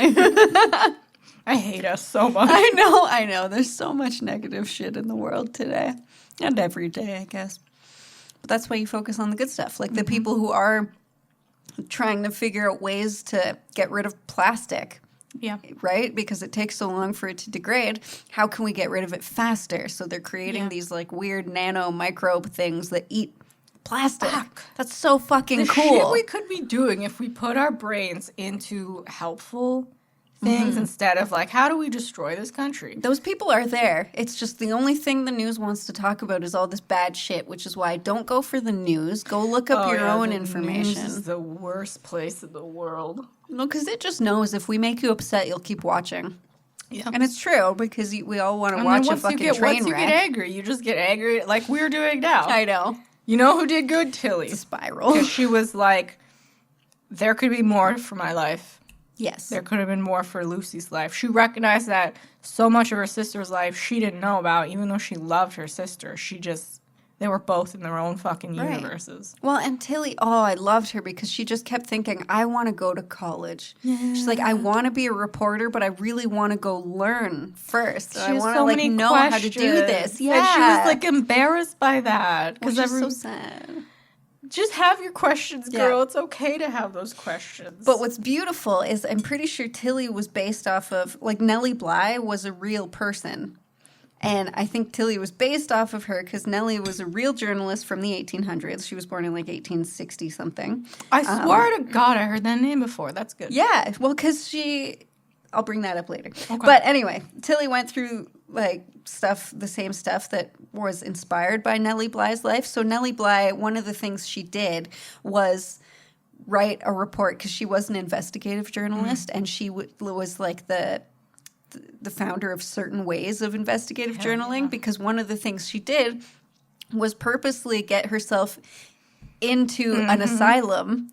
I hate us so much. I know. There's so much negative shit in the world today. And every day, I guess. But that's why you focus on the good stuff. Like the people who are trying to figure out ways to get rid of plastic. Yeah. Right? Because it takes so long for it to degrade. How can we get rid of it faster? So they're creating these like weird nano microbe things that eat plastic. Fuck. That's so fucking The cool. shit we could be doing if we put our brains into helpful things instead of like, how do we destroy this country? Those people are there. It's just the only thing the news wants to talk about is all this bad shit, which is why don't go for the news. Go look up your own information. News is the worst place in the world. No, because it just knows if we make you upset, you'll keep watching. Yeah. And it's true, because we all want to And watch then a fucking train once you wreck. get angry, you just get angry like we're doing now. I know. You know who did good? Tilly. It's a spiral. Because she was like, there could be more for my life. Yes. There could have been more for Lucy's life. She recognized that so much of her sister's life she didn't know about, even though she loved her sister. They were both in their own fucking universes. Well, and Tilly, I loved her because she just kept thinking, I want to go to college. Yeah. She's like, I want to be a reporter, but I really want to go learn first. She I has want so to many know how to do this. Yeah. And she was like embarrassed by that. Which is so sad. Just have your questions, girl. Yeah. It's okay to have those questions. But what's beautiful is I'm pretty sure Tilly was based off of, like, Nellie Bly was a real person. And I think Tilly was based off of her because Nellie was a real journalist from the 1800s. She was born in, like, 1860-something. I swear to God I heard that name before. That's good. Yeah, well, because I'll bring that up later. Okay. But anyway, Tilly went through, like, the same stuff that was inspired by Nellie Bly's life. So Nellie Bly, one of the things she did was write a report because she was an investigative journalist, and she was like the founder of certain ways of investigative journaling, because one of the things she did was purposely get herself into an asylum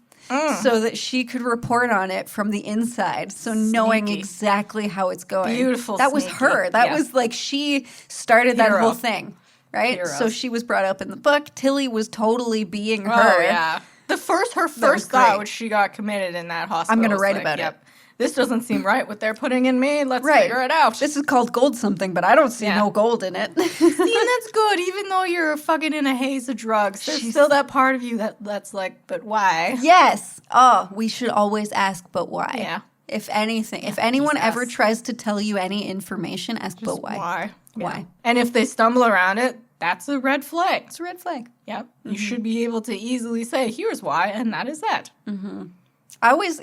so that she could report on it from the inside. So knowing exactly how it's going. Beautiful. That was her. That was like, she started that whole thing, right? Heroes. So she was brought up in the book. Tilly was totally being her. Oh, yeah. Her first thought when she got committed in that hospital. I'm going to write about it. This doesn't seem right, what they're putting in me. Let's figure it out. This is called gold something, but I don't see no gold in it. See, and that's good. Even though you're fucking in a haze of drugs, there's still that part of you that's like, but why? Yes. Oh, we should always ask, but why? Yeah. If anything, if anyone ever tries to tell you any information, ask, but why? Why? Why? Yeah. And if they stumble around it, that's a red flag. It's a red flag. Yep. You should be able to easily say, here's why, and that is that. I always...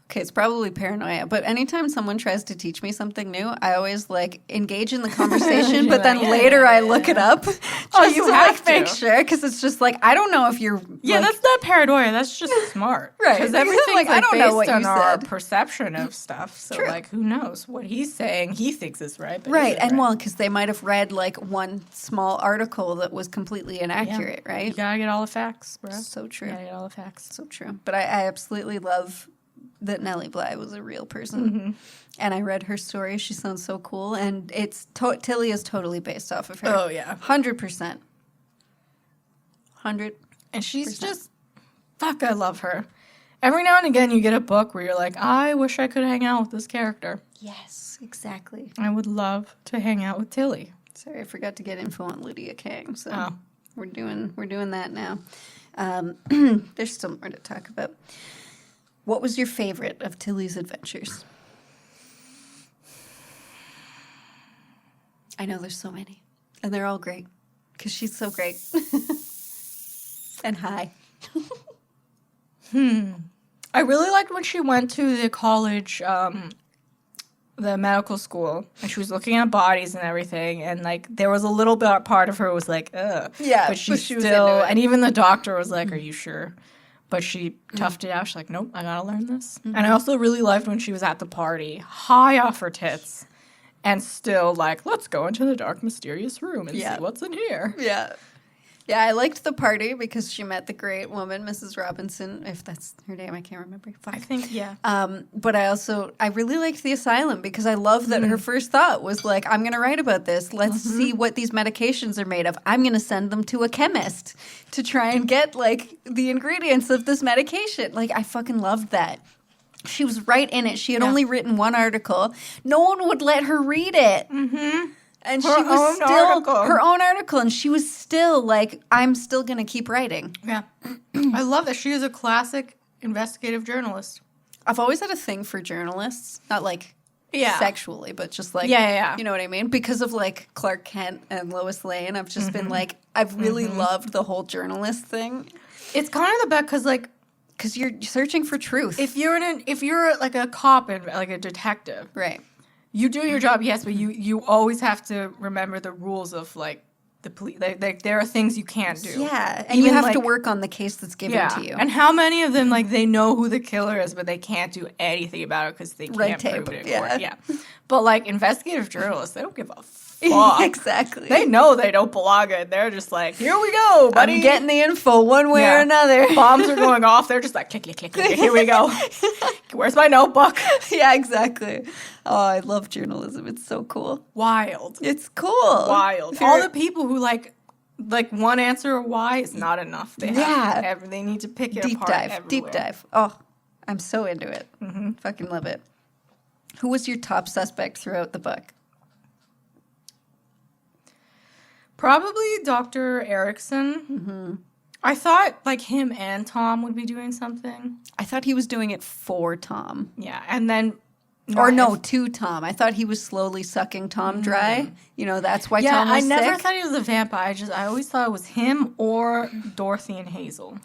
Okay, it's probably paranoia, but anytime someone tries to teach me something new, I always, like, engage in the conversation, but then later I look it up just you to, have like, make sure, because it's just, like, I don't know if you're, Yeah, that's not paranoia. That's just smart. Right. Because everything's Like, I don't know based what you on our said. perception of stuff. So, True. like, who knows? What he's saying, he thinks is right. But right, isn't and right. well, because they might have read, like, one small article that was completely inaccurate, You right? gotta get all the facts, bro. So true. You gotta get all the facts. So true. But I absolutely love that Nellie Bly was a real person. And I read her story. She sounds so cool. And it's Tilly is totally based off of her. Oh, yeah. 100%. 100. And she's just, fuck, I love her. Every now and again, you get a book where you're like, I wish I could hang out with this character. Yes, exactly. I would love to hang out with Tilly. Sorry, I forgot to get info on Lydia Kang. So Oh. we're doing that now. There's still more to talk about. What was your favorite of Tilly's adventures? I know there's so many, and they're all great because she's so great. And high. I really liked when she went to the college, the medical school, and she was looking at bodies and everything, and, like, there was a little bit part of her was like, ugh. Yeah, but she was still, into it. and even the doctor was like, are you sure? But she toughed it out. She's like, nope, I gotta learn this. And I also really liked when she was at the party, high off her tits, and still like, let's go into the dark, mysterious room and see what's in here. Yeah. Yeah, I liked the party because she met the great woman, Mrs. Robinson, if that's her name, I can't remember. Fuck. I think, yeah. But I really liked the asylum because I love that her first thought was like, I'm going to write about this. Let's see what these medications are made of. I'm going to send them to a chemist to try and get, like, the ingredients of this medication. Like, I fucking loved that. She was right in it. She had only written one article. No one would let her read it. Mm-hmm. And Her she was own still article. her own article, and she was still like, I'm still going to keep writing. Yeah. I love that she is a classic investigative journalist. I've always had a thing for journalists, not like sexually, but just like, you know what I mean? Because of like Clark Kent and Lois Lane, I've just been like, I've really loved the whole journalist thing. It's kind of the best because Because you're searching for truth. If you're like a cop and like a detective, right. you do your job, yes, but you always have to remember the rules of like the police. Like there are things you can't do. Yeah, and Even, you have like, to work on the case that's given to you. And how many of them like they know who the killer is, but they can't do anything about it because they Red can't tape, prove it in yeah. court. Yeah, but like investigative journalists, they don't give a fuck. Exactly. They know they don't belong in. They're just like, here we go, buddy. I'm getting the info one way or another. Bombs are going off. They're just like, click, click, click, click. Here we go. Where's my notebook? Yeah, exactly. Oh, I love journalism. It's so cool. Wild. It's cool. Wild. All the people who like one answer or why is not enough. They they need to pick it apart everywhere. Deep dive. Oh, I'm so into it. Mm-hmm. Fucking love it. Who was your top suspect throughout the book? Probably Dr. Erickson. Mm-hmm. I thought like him and Tom would be doing something. I thought he was doing it for Tom. Yeah, and then to Tom. I thought he was slowly sucking Tom dry. You know, that's why Tom was sick. I never thought he was a vampire. I always thought it was him or Dorothy and Hazel.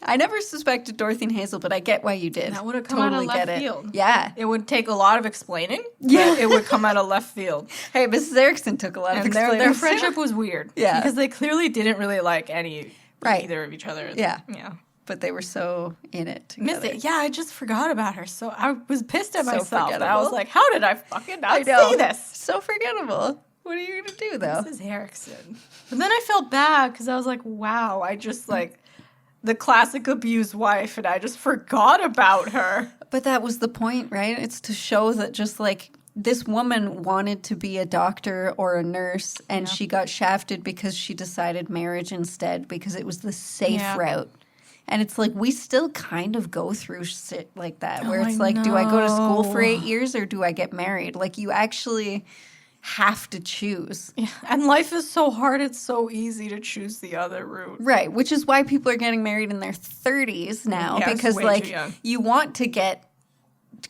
I never suspected Dorothy and Hazel, but I get why you did. That would have come out of left field. Yeah. It would take a lot of explaining, but it would come out of left field. Hey, Mrs. Erickson took a lot of explaining. Their friendship was weird. Yeah. Because they clearly didn't really like either of each other. Yeah. Yeah. But they were so in it together. Yeah, I just forgot about her. So I was pissed at So myself. forgettable. I was like, how did I fucking not see this? So forgettable. What are you going to do, though? Mrs. Erickson. But then I felt bad because I was like, wow, I just like the classic abused wife and I just forgot about her. But that was the point, right? It's to show that just like this woman wanted to be a doctor or a nurse and she got shafted because she decided marriage instead because it was the safe route. And it's like we still kind of go through shit like that where it's like, do I go to school for 8 years or do I get married? Like you actually have to choose. Yeah. And life is so hard, it's so easy to choose the other route. Right, which is why people are getting married in their 30s now because like you want to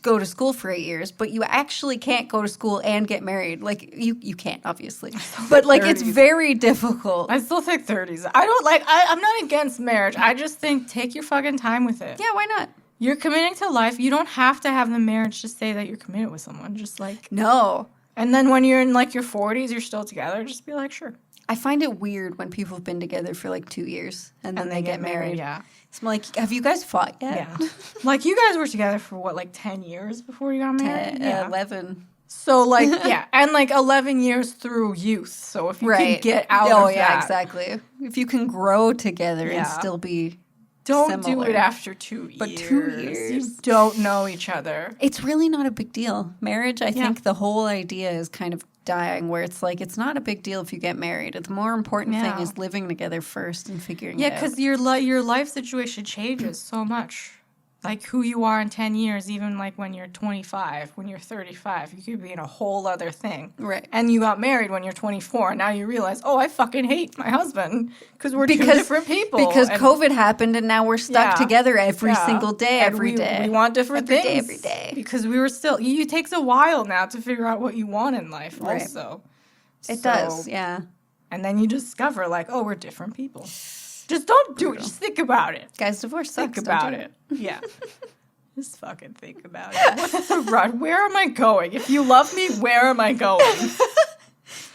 go to school for 8 years, but you actually can't go to school and get married. Like you can't, obviously, but like 30s. It's very difficult. I still think 30s. I don't like. I'm not against marriage. I just think take your fucking time with it. Yeah, why not? You're committing to life. You don't have to have the marriage to say that you're committed with someone. Just like no. And then when you're in like your 40s, you're still together. Just be like, sure. I find it weird when people have been together for like 2 years and then they get married. Yeah. It's like, have you guys fought yet? Yeah. Like, you guys were together for, what, like 10 years before you got married? 11. So, like, yeah. And, like, 11 years through youth. So, if you can get out of that. Yeah, exactly. If you can grow together and still be Don't similar. do it after 2 years. But 2 years. You don't know each other. It's really not a big deal. Marriage, I think the whole idea is kind of dying where it's like it's not a big deal if you get married. The more important thing is living together first and figuring it out. Yeah, because your life situation changes so much. Like who you are in 10 years, even like when you're 25, when you're 35, you could be in a whole other thing. Right. And you got married when you're 24, and now you realize, oh, I fucking hate my husband because we're two different people. Because COVID happened and now we're stuck together every single day, every day. We want different things. Every day. Because we were still, it takes a while now to figure out what you want in life also. It does, yeah. And then you discover like, oh, we're different people. Just don't do it. Just think about it. Guys, divorce sucks. Think about it. Yeah. Just fucking think about it. What's the run? Where am I going? If you love me, where am I going?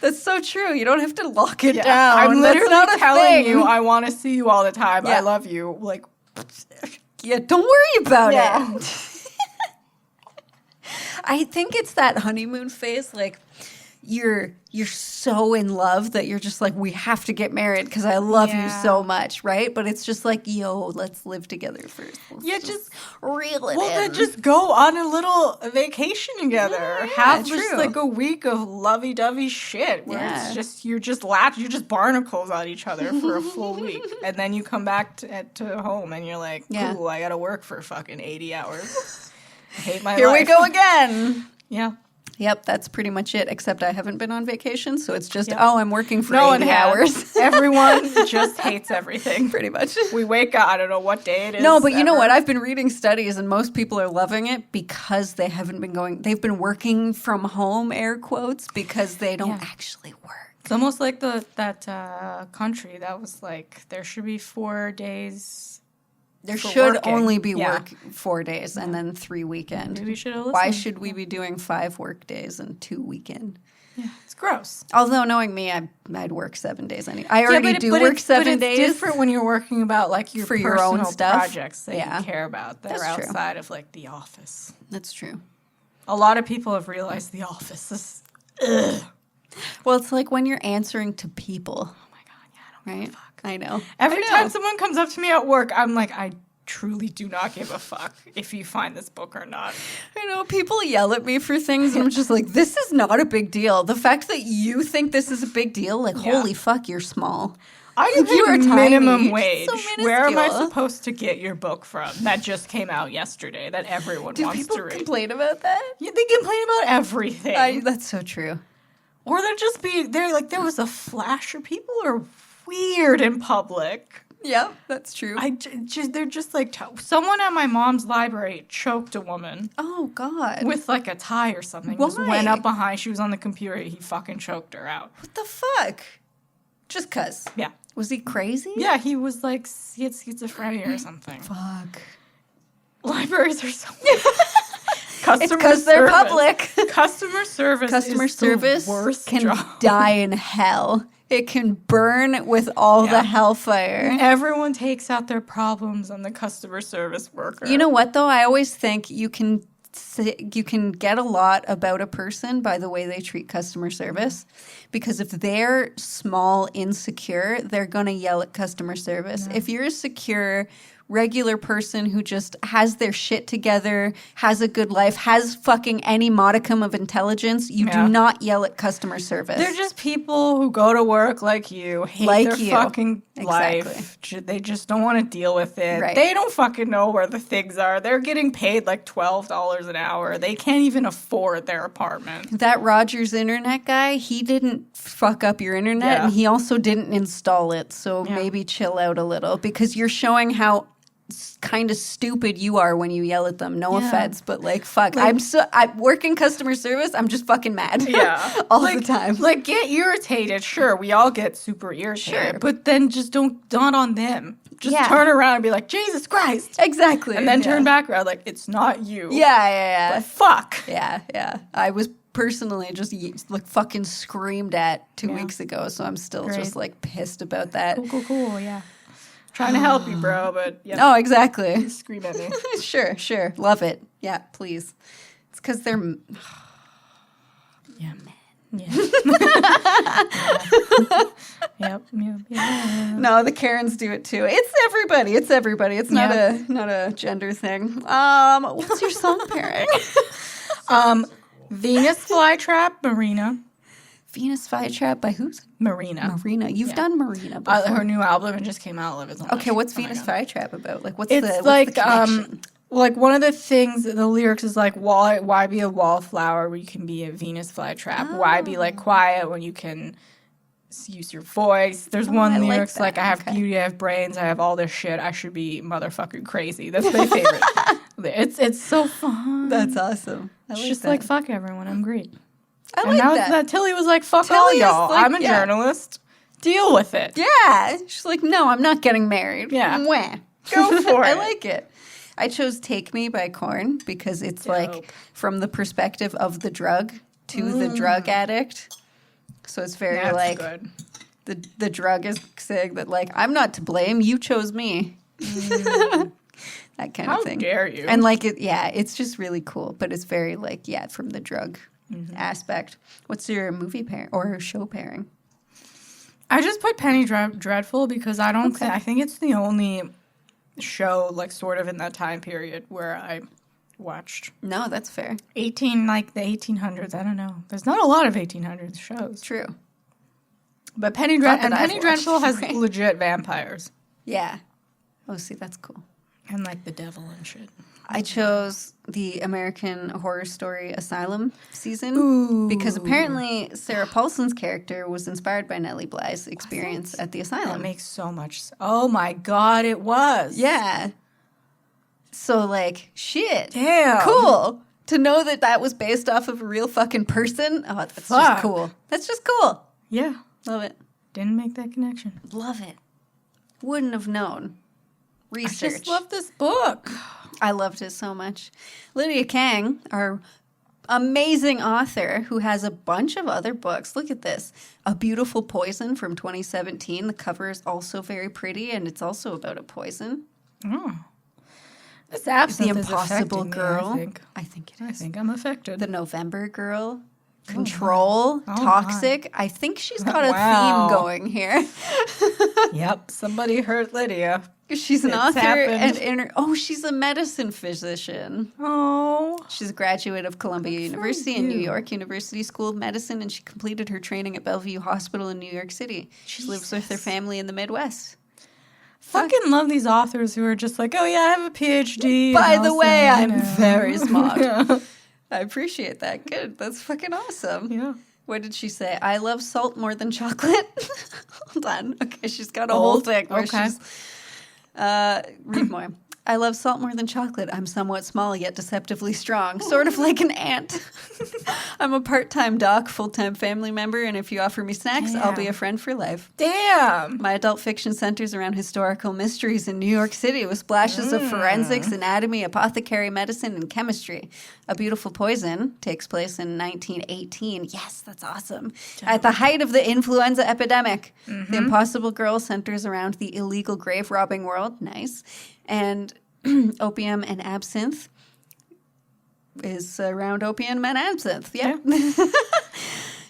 That's so true. You don't have to lock it down. I'm literally not telling you I want to see you all the time. Yeah. I love you. Like, yeah, don't worry about it. I think it's that honeymoon phase, like you're so in love that you're just like, we have to get married because I love you so much, right? But it's just like, yo, let's live together first. Let's just reel it in. Then just go on a little vacation together. Yeah, have just like a week of lovey-dovey shit where it's just you're just barnacles on each other for a full week, and then you come back to home and you're like, cool, I gotta work for fucking 80 hours. I hate my life. Here we go again. Yeah. Yep, that's pretty much it, except I haven't been on vacation, so it's just, I'm working for 80 hours. Everyone just hates everything. Pretty much. We wake up, I don't know what day it is. No, but you know what? I've been reading studies, and most people are loving it because they haven't been they've been working from home, air quotes, because they don't actually work. It's almost like that country that was like, there should be 4 days There for should working. only be Yeah. work 4 days and then 3 weekend. Maybe we should have listened. Why should we be doing 5 work days and 2 weekend? Yeah, it's gross. Although knowing me, I'd work 7 days anyway. I already do work 7 days. It's different when you're working about like your For your own personal stuff. projects that Yeah. you care about that are That's true. outside of like the office. That's true. A lot of people have realized the office is. Well, it's like when you're answering to people, Oh my god, yeah, I don't right? give a fuck. I know. Every I time know. someone comes up to me at work, I'm like, I truly do not give a fuck if you find this book or not. I know people yell at me for things, and I'm just like, this is not a big deal. The fact that you think this is a big deal, like, Yeah. holy fuck, you're small. I You get are paid tiny. minimum You're wage. so Where am I minuscule. supposed to get your book from? That just came out yesterday. That everyone Do wants people to read. complain about that? Yeah, they complain about everything. That's so true. Or they're like, there was a flash, or people are weird in public. Yeah, that's true. They're just like, someone at my mom's library choked a woman Oh, God. with like a tie or something. Just Why? went up behind, she was on the computer, he fucking choked her out. What the fuck? Just 'cause. Yeah. Was he crazy? Yeah, he was like, he had schizophrenia or something. Fuck. Libraries are so Customer It's because they're service. public. Customer service Customer is service the worst can job. die in hell. It can burn with all Yeah. the hellfire. Everyone takes out their problems on the customer service worker. You know what, though? I always think you can get a lot about a person by the way they treat customer service. Because if they're small, insecure, they're going to yell at customer service. If you're a secure, regular person who just has their shit together, has a good life, has fucking any modicum of intelligence, you Yeah. do not yell at customer service. they're just people who go to work like you, hate Like their you. fucking Exactly. life. They just don't want to deal with it. Right. They don't fucking know where the things are. They're getting paid like $12 an hour. They can't even afford their apartment. That Rogers internet guy, he didn't fuck up your internet, Yeah. and he also didn't install it. So Yeah. maybe chill out a little, because you're showing how kind of stupid you are when you yell at them. No Yeah. offense, but like, fuck, I work in customer service. I'm just fucking mad. Yeah. all like, the time. Like, get irritated. Sure, we all get super irritated. Sure. But then just not on them. Just Yeah. turn around and be like, Jesus Christ. Exactly. And then yeah. turn back around like, it's not you. Yeah. But fuck. Yeah. I was personally just like fucking screamed at 2 Yeah. weeks ago, so I'm still Great. just like pissed about that. Cool, yeah. Trying to help you, bro, but yeah. Oh, exactly. Scream at me. Sure. Love it. Yeah, please. It's because they're Yeah. Yeah. Yep. no, the Karens do it too. It's everybody. It's not Yeah. not a gender thing. What's your song pairing? Venus Flytrap, Marina. Venus Flytrap by who's? Marina. Marina. You've done Marina before. Her new album, it just came out. Love is on Okay, what's Oh my Venus God. Flytrap about? Like, what's It's the like connection? like one of the things, the lyrics is like, why be a wallflower when you can be a Venus flytrap? Why be like quiet when you can use your voice? There's I one like lyrics that. like, I have Okay. beauty, I have brains, I have all this shit. I should be motherfucking crazy. That's my favorite. It's so fun. That's awesome. I It's like just that. like, fuck everyone, I'm great. I And like now that. that Tilly was like, fuck Tilly all is y'all. like, I'm a yeah. journalist. Deal with it. Yeah. She's like, no, I'm not getting married. Yeah. Mwah. Go for I it. like it. I chose Take Me by Korn because it's like Dope. from the perspective of the drug to the drug addict. So it's very That's like good. the drug is saying that like, I'm not to blame. You chose me. That kind How of thing. dare you? And like it's just really cool. But it's very like, from the drug aspect. What's your movie pairing or show pairing? I just put Penny Dreadful because I don't think, I think it's the only show like sort of in that time period where I watched No, that's fair. the 1800s. I don't know. There's not a lot of 1800s shows. True. But Penny Not that Penny I've Dreadful watched, has right. legit vampires Yeah. Oh, see, that's cool. and like the devil and shit. I chose the American Horror Story Asylum season because apparently Sarah Paulson's character was inspired by Nellie Bly's experience at the That asylum. makes so much sense. Oh my god, it was. Yeah. So, like, shit. Damn. Cool. To know that that was based off of a real fucking person. Oh, that's Fuck. just cool. That's just cool. Yeah. Love it. Didn't make that connection. Love it. Wouldn't have known. research. I just love this book. I loved it so much. Lydia Kang, our amazing author who has a bunch of other books. Look at this. A Beautiful Poison from 2017. The cover is also very pretty, and it's also about a poison. Oh. This absinthe The is Impossible affecting me, Girl. I think it I is. think I'm affected. The November Girl. Control. Oh, Toxic. I think she's got a Wow. theme going here. Yep, somebody hurt Lydia. She's an It's author happened. and she's a medicine physician. Oh. She's a graduate of Columbia University and New York University School of Medicine, and she completed her training at Bellevue Hospital in New York City. She lives with her family in the Midwest. Fucking love these authors who are just like, oh yeah, I have a PhD. By and the also, way, you I'm know. very smart. Yeah. I appreciate that. Good. That's fucking awesome. Yeah. What did she say? I love salt more than chocolate. Hold on. Okay, she's got a whole thing where she's... read more. I love salt more than chocolate. I'm somewhat small yet deceptively strong, sort of like an ant. I'm a part-time doc, full-time family member, and if you offer me snacks, I'll be a friend for life. Damn. My adult fiction centers around historical mysteries in New York City with splashes of forensics, anatomy, apothecary medicine, and chemistry. A Beautiful Poison takes place in 1918. Yes, that's awesome. At the height of the influenza epidemic. The Impossible Girl centers around the illegal grave robbing world. Nice. And Opium and Absinthe is around Opium and Absinthe. Yeah.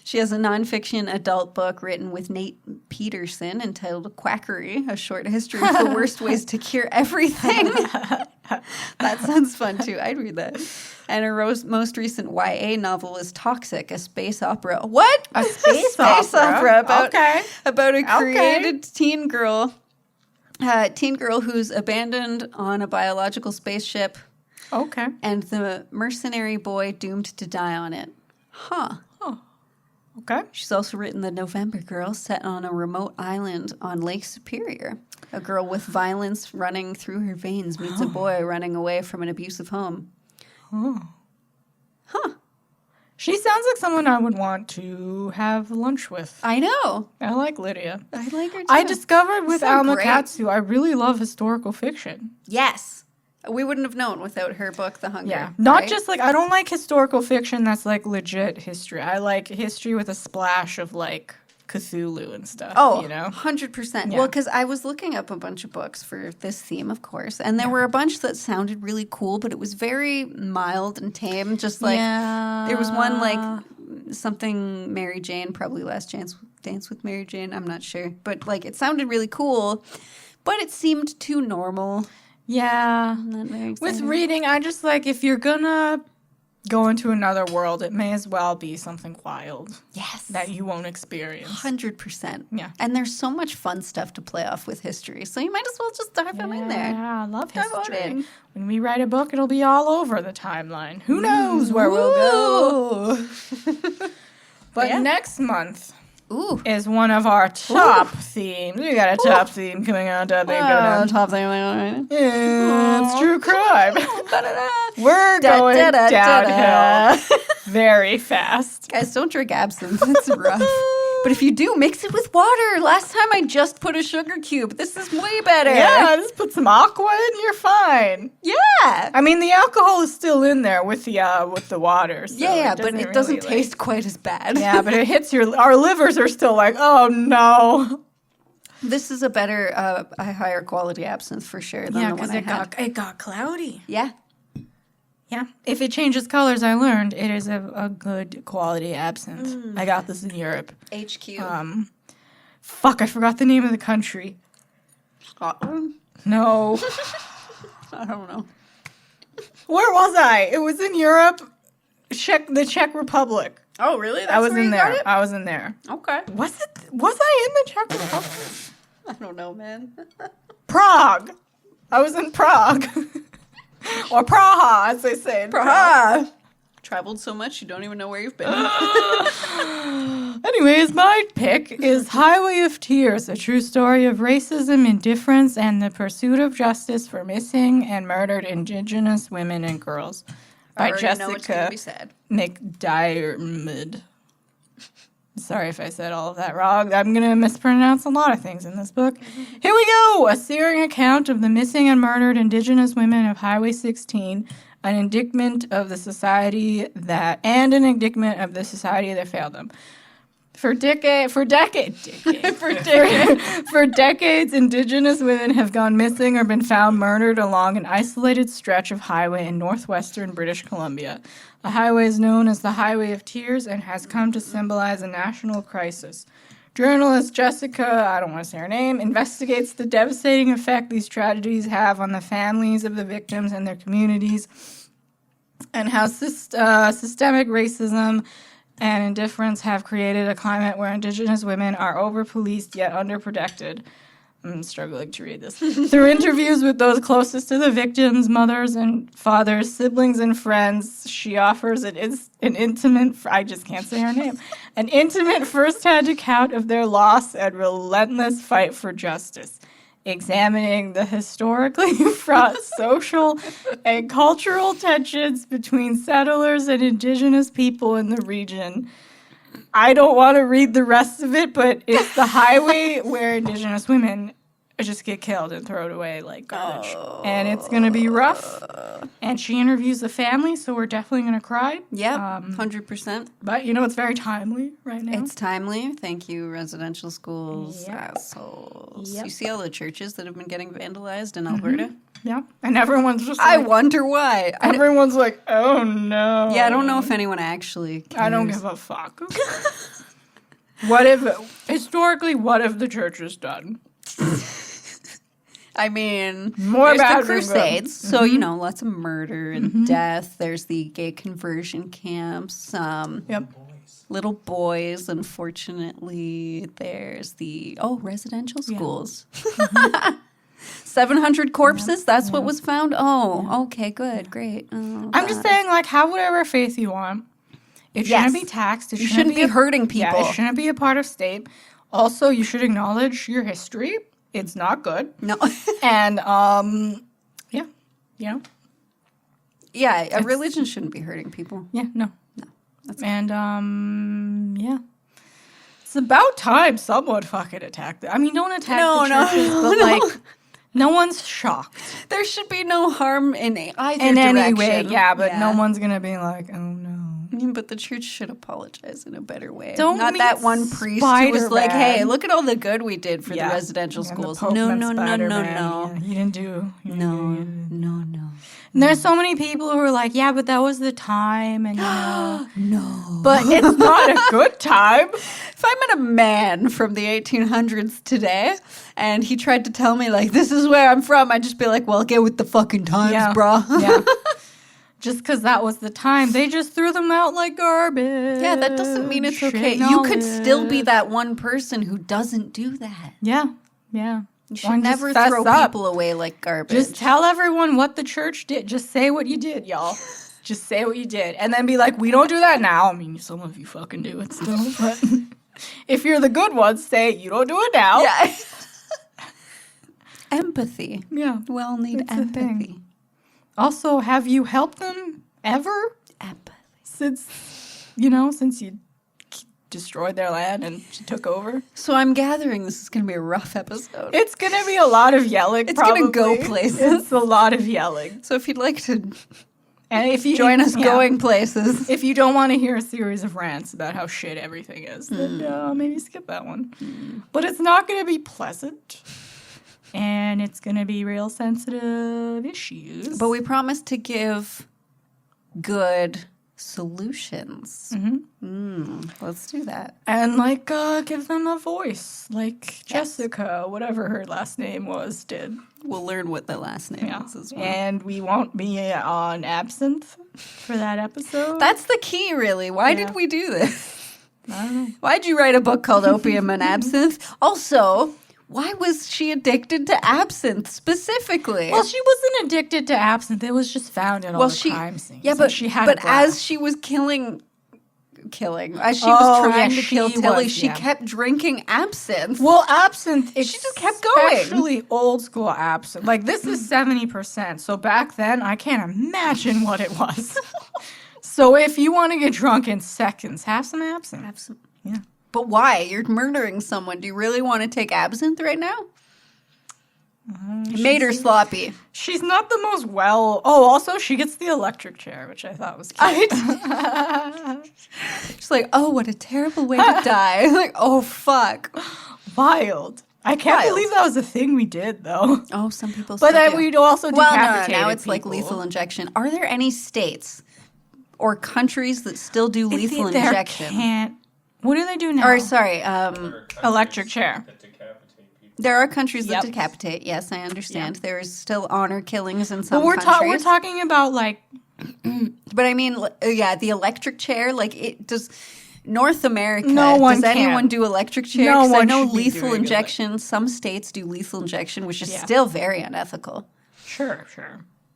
She has a nonfiction adult book written with Nate Peterson entitled Quackery, a short history of the worst ways to cure everything. That sounds fun, too. I'd read that. And her most recent YA novel is Toxic, a space opera. What? A space opera? About a created teen girl who's abandoned on a biological spaceship. Okay. And the mercenary boy doomed to die on it. Huh. Okay. She's also written The November Girl, set on a remote island on Lake Superior. A girl with violence running through her veins meets a boy running away from an abusive home. Huh. She sounds like someone I would want to have lunch with. I know. I like Lydia. I like her too. I discovered with So Alma great. Katsu, I really love historical fiction. Yes. We wouldn't have known without her book, The Hunger. Yeah. Not right? just like, I don't like historical fiction that's like legit history. I like history with a splash of like Cthulhu and stuff. Oh, you know? 100%. Yeah. Well, because I was looking up a bunch of books for this theme, of course, and there were a bunch that sounded really cool, but it was very mild and tame. Just like, there was one like something Mary Jane, probably Last Dance with Mary Jane, I'm not sure. But like, it sounded really cool, but it seemed too normal. Yeah. Not very With exciting. reading, I just like, if you're gonna go into another world, it may as well be something wild. Yes. That you won't experience. 100%. Yeah. And there's so much fun stuff to play off with history, so you might as well just dive them in there. Yeah, I love Dive on history. in. When we write a book, it'll be all over the timeline. Who knows where we'll go? But Yeah. next month Ooh. is one of our top themes. We got a top theme coming on. Top thing. It's true crime. We're going downhill very fast. Guys, don't drink absinthe. It's rough. But if you do, mix it with water. Last time I just put a sugar cube. This is way better. Yeah, just put some aqua in, you're fine. Yeah. I mean, the alcohol is still in there with the water. So Yeah, but it doesn't really, taste quite as bad. Yeah, but it hits our livers are still like, oh no. This is a better, a higher quality absinthe for sure than the one I had. it got cloudy. Yeah. Yeah. If it changes colors, I learned it is a good quality absinthe. I got this in Europe. HQ. Fuck, I forgot the name of the country. Scotland? No. I don't know. Where was I? It was in Europe. The Czech Republic. Oh, really? I was in there. I was in there. Okay. Was I in the Czech Republic? I don't know, man. Prague. I was in Prague. Or Praha, as they say. Praha. Traveled so much you don't even know where you've been. Anyways, my pick is Highway of Tears, a true story of racism, indifference, and the pursuit of justice for missing and murdered Indigenous women and girls by I already know it's gonna Jessica be sad. McDiarmid. Sorry if I said all of that wrong. I'm going to mispronounce a lot of things in this book. Here we go! A searing account of the missing and murdered Indigenous women of Highway 16, an indictment of the society that failed them. For decades, Indigenous women have gone missing or been found murdered along an isolated stretch of highway in northwestern British Columbia. The highway is known as the Highway of Tears and has come to symbolize a national crisis. Journalist Jessica, I don't want to say her name, investigates the devastating effect these tragedies have on the families of the victims and their communities, and how systemic racism and indifference have created a climate where Indigenous women are over-policed yet underprotected. I'm struggling to read this. Through interviews with those closest to the victims, mothers and fathers, siblings and friends, she offers an intimate, I just can't say her name, an intimate first-hand account of their loss and relentless fight for justice, examining the historically fraught social and cultural tensions between settlers and Indigenous people in the region. I don't want to read the rest of it, but it's the highway where Indigenous women just get killed and thrown away like garbage. And it's going to be rough. And she interviews the family, so we're definitely going to cry. Yep, 100%. But, it's very timely right now. It's timely. Thank you, residential schools, Yep. assholes. Yep. You see all the churches that have been getting vandalized in Alberta? Yeah. And everyone's just I like, wonder why. everyone's like, oh no. Yeah, I don't know if anyone actually cares. I don't give a fuck. Historically, what have the churches done? I mean, More there's bad the than good. Crusades, so, lots of murder and death. There's the gay conversion camps. Yep. Little boys, unfortunately. There's the, residential schools. 700 corpses, that's what was found? Oh, okay, good, great. Oh, I'm just saying, have whatever faith you want. It shouldn't be taxed. It You shouldn't be hurting people. Yeah, it shouldn't be a part of state. Also, you should acknowledge your history. It's not good. No. And, yeah, Yeah, a religion shouldn't be hurting people. Yeah, no. That's And, yeah. It's about time someone fucking attacked them. I mean, don't attack the churches, but, no one's shocked. There should be no harm in either In direction. any way, yeah, but no one's going to be like, oh, no. But the church should apologize in a better way. Don't Not meet that one priest who was like, Spider-Man. hey, look at all the good we did for the residential schools. No. Yeah, you didn't do. No. And there's so many people who are like, yeah, but that was the time. And, No. But it's not a good time. If I met a man from the 1800s today and he tried to tell me, this is where I'm from, I'd just be like, well, get with the fucking times, brah. Yeah. Just because that was the time. They just threw them out like garbage. Yeah, that doesn't mean it's okay. You could still be that one person who doesn't do that. Yeah. You should never throw people away like garbage. Just tell everyone what the church did. Just say what you did, y'all. Just say what you did. And then be like, we don't do that now. I mean, some of you fucking do it still. But if you're the good ones, say you don't do it now. Yeah. Empathy. Yeah. We all need It's a empathy. thing. Also, have you helped them ever? Empathy. Since you destroyed their land and took over? So I'm gathering this is going to be a rough episode. It's going to be a lot of yelling, It's going to probably. go places. It's a lot of yelling. So if you'd like to And if you join us going places. If you don't want to hear a series of rants about how shit everything is, then maybe skip that one. But it's not going to be pleasant. And it's going to be real sensitive issues. But we promise to give good solutions. Let's do that. And, give them a voice. Like Jessica, whatever her last name was, did. We'll learn what the last name is as well. And we won't be on Absinthe for that episode. That's the key, really. Why did we do this? I don't know. Why'd you write a book called Opium and Absinthe? Also, why was she addicted to absinthe specifically? Well, she wasn't addicted to absinthe. It was just found at all the crime scenes. Yeah, but she had but as she was killing, as she was trying to kill Tilly, she kept drinking absinthe. Well, absinthe, she just kept going. Especially old school absinthe. This is 70%. So back then, I can't imagine what it was. So if you want to get drunk in seconds, have some absinthe. Absinthe. Yeah. But why? You're murdering someone. Do you really want to take absinthe right now? It made her sloppy. She's not the most well. Oh, also she gets the electric chair, which I thought was cute. She's like, oh, what a terrible way to die. Like, oh, fuck. Wild. I can't Wild. believe that was a thing we did, though. Oh, some people But still then do. we'd also decapitated now it's like people. lethal injection. Are there any states or countries that still do lethal There injection? Can't. What do they do now? Or sorry, There are countries Electric chair. that decapitate people. there are countries that Yep. decapitate. Yes, I understand. Yep. There is still honor killings in some But we're countries. talking about like But I mean, yeah, the electric chair, like it does. North America, No one does anyone can. do electric chair? No 'Cause I one know should be lethal doing it. injection. Some states do lethal injection, which is Yeah. still very unethical. sure,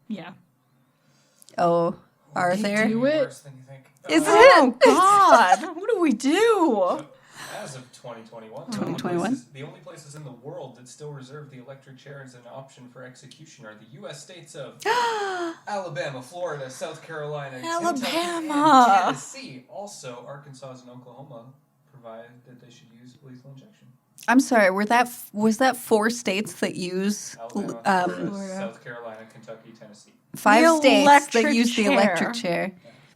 yeah. Oh, are They there? do it? Worse than you think. Is Oh God, what do we do? As of 2021, 2021? the only places in the world that still reserve the electric chair as an option for execution are the U.S. states of Alabama, Florida, South Carolina, Kentucky, and Alabama. Tennessee. Also, Arkansas and Oklahoma provide that they should use lethal injection. I'm sorry. Was that 4 states that use Alabama, Florida, Florida. South Carolina, Kentucky, Tennessee. 5 The states that electric use the chair. electric chair?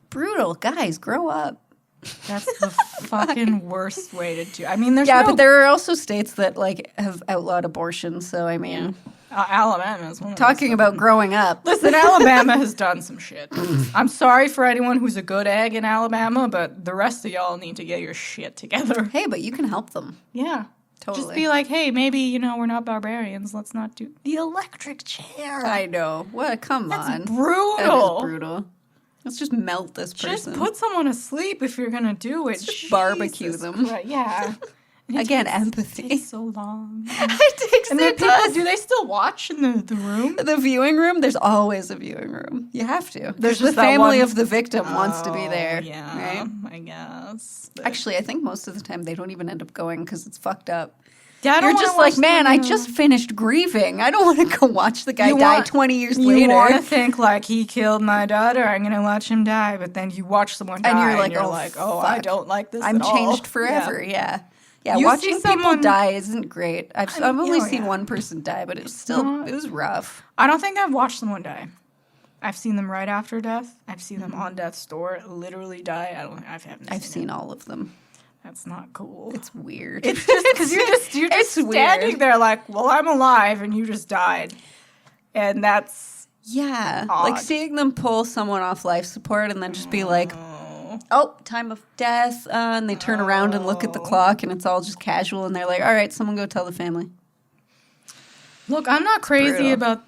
Brutal, guys. Grow up. That's the fucking worst way to do. I mean, there's Yeah, no, but there are also states that like have outlawed abortion. So I mean, Alabama is one of talking those about growing up. Listen, Alabama has done some shit. I'm sorry for anyone who's a good egg in Alabama, but the rest of y'all need to get your shit together. Hey, but you can help them. Yeah. Totally. Just be like, hey, maybe, we're not barbarians. Let's not do the electric chair. I know. What? Come on. That's brutal. That is brutal. Let's just melt this person. Just put someone to sleep if you're gonna do it. Just barbecue Jesus them. Christ. Yeah. And it Again, takes- empathy. It takes so long. It takes And the then people, do they still watch in the room? The viewing room, there's always a viewing room. You have to. There's the just that family one- of the victim wants to be there. Yeah, Right? I guess. But- Actually, I think most of the time they don't even end up going because it's fucked up. yeah, I don't You're wanna just like, watch man, the- I just finished grieving. I don't want to go watch the guy You die want- 20 years You later. want to think like he killed my daughter, I'm gonna watch him die, but then you watch someone die, And you're like, oh, I fuck. don't like this. I'm at all. changed forever. Yeah. Yeah, You watching see someone- people die isn't great. I've only oh, seen yeah. one person die, but it was still not- it was rough. I don't think I've watched someone die. I've seen them right after death. I've seen them on death's door literally die. I've seen all of them. That's not cool. It's weird. It's just because you're just It's standing weird. there like, well, I'm alive and you just died, and that's Yeah, odd. like seeing them pull someone off life support and then just be like, "Oh, time of death," and they turn around and look at the clock, and it's all just casual, and they're like, "All right, someone go tell the family." Look, I'm not crazy brutal. about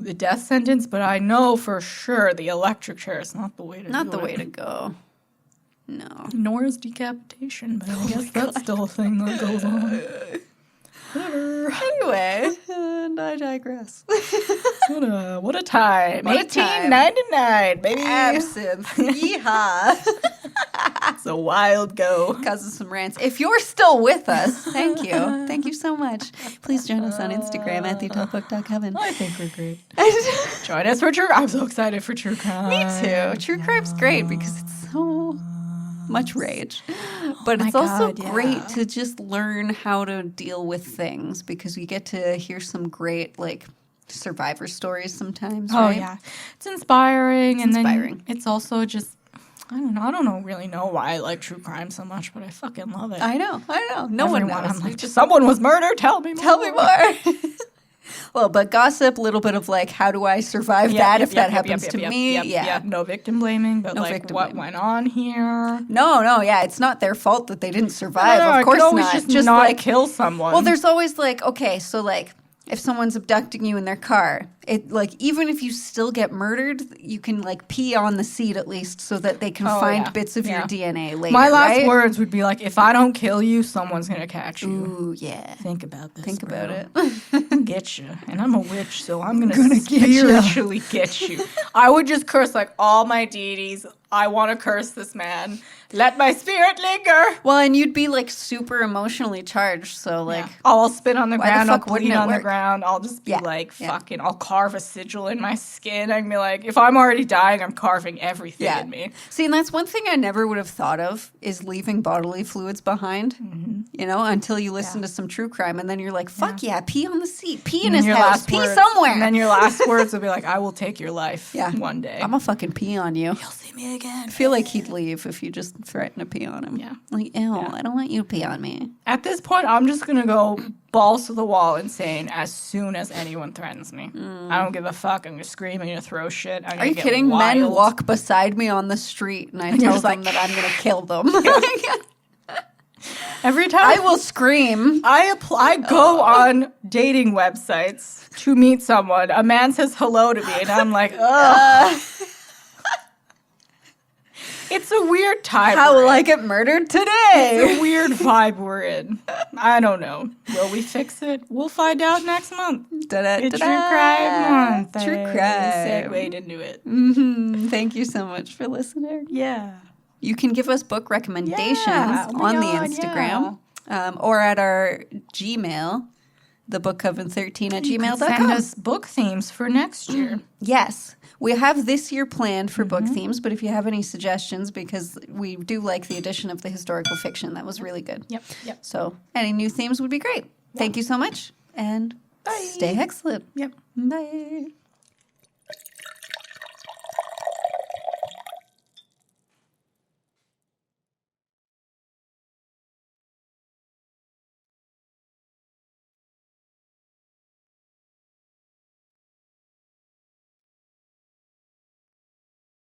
the death sentence, but I know for sure the electric chair is not the way to Not do the it. way to go. No. Nor is decapitation, but I guess that's still a thing that goes on. Whatever. Anyway, and I digress. What a time. What a time. 1899, baby. Absinthe. Yeehaw. It's a wild go. Causes some rants. If you're still with us, thank you. Thank you so much. Please join us on Instagram at theadultbook.coven. I think we're great. Join us for true. I'm so excited for true crime. Me too. True crime's great because it's so much rage. But my it's also God, yeah. great to just learn how to deal with things because we get to hear some great like survivor stories sometimes, Oh right? yeah, it's inspiring, and inspiring. then it's also just I don't really know why I like true crime so much, but I fucking love it. I know. No one Everyone, knows. I'm like, someone was murdered. Tell me more. Tell me more. Well, but gossip, a little bit of like, how do I survive that if that happens to me? Yeah. No victim blaming, but No like victim what blaming. went on here. No, yeah, it's not their fault that they didn't survive. No, Of course I could always not. just not like kill someone. Well, there's always like, okay, so like if someone's abducting you in their car, it like even if you still get murdered, you can like pee on the seat at least so that they can find yeah. bits of your DNA later. My last right? words would be like, if I don't kill you, someone's gonna catch you. Ooh, yeah. Think about this. Think about it. I'll get you, and I'm a witch, so I'm gonna spiritually get you. I would just curse like all my deities. I want to curse this man Let my spirit linger. Well, and you'd be like super emotionally charged, so like I'll spit on the Why the ground. I'll fuck wouldn't bleed it on the work? ground. I'll just be like Yeah. fucking. I'll carve a sigil in my skin. I can be like, if I'm already dying, I'm carving everything Yeah. in me. See, and that's one thing I never would have thought of is leaving bodily fluids behind. You know, until you listen to some true crime, and then you're like, "Fuck yeah, pee on the seat, pee in And his your house, last pee words- somewhere." And then your last words will be like, I will take your life Yeah. one day. I'm gonna fucking pee on you. You'll see me again. I feel like he'd leave if you just threaten to pee on him. Yeah. Like, ew, I don't want you to pee on me. At this point, I'm just going to go balls to the wall insane as soon as anyone threatens me. I don't give a fuck. I'm going to scream. I'm going to throw shit. I'm Are gonna you get kidding? Men wild. walk beside me on the street, and I you're tell just them like- that I'm gonna kill them. Every time I will scream. I go on dating websites to meet someone. A man says hello to me, and I'm like, ugh. It's a weird time. How we're will in. I get murdered today? It's a weird vibe we're in. I don't know. Will we fix it? We'll find out next month. Da-da, It's True da-da. Crime Month. True I crime. segued into it. Thank you so much for listening. Yeah. You can give us book recommendations Yeah. Oh my on the God, Instagram or at our Gmail, thebookcoven13 at Send gmail.com. us book themes for next year. Yes. We have this year planned for book themes, but if you have any suggestions, because we do like the addition of the historical fiction, that was really good. Yep. So any new themes would be great. Thank you so much, and stay excellent. Yep. Bye.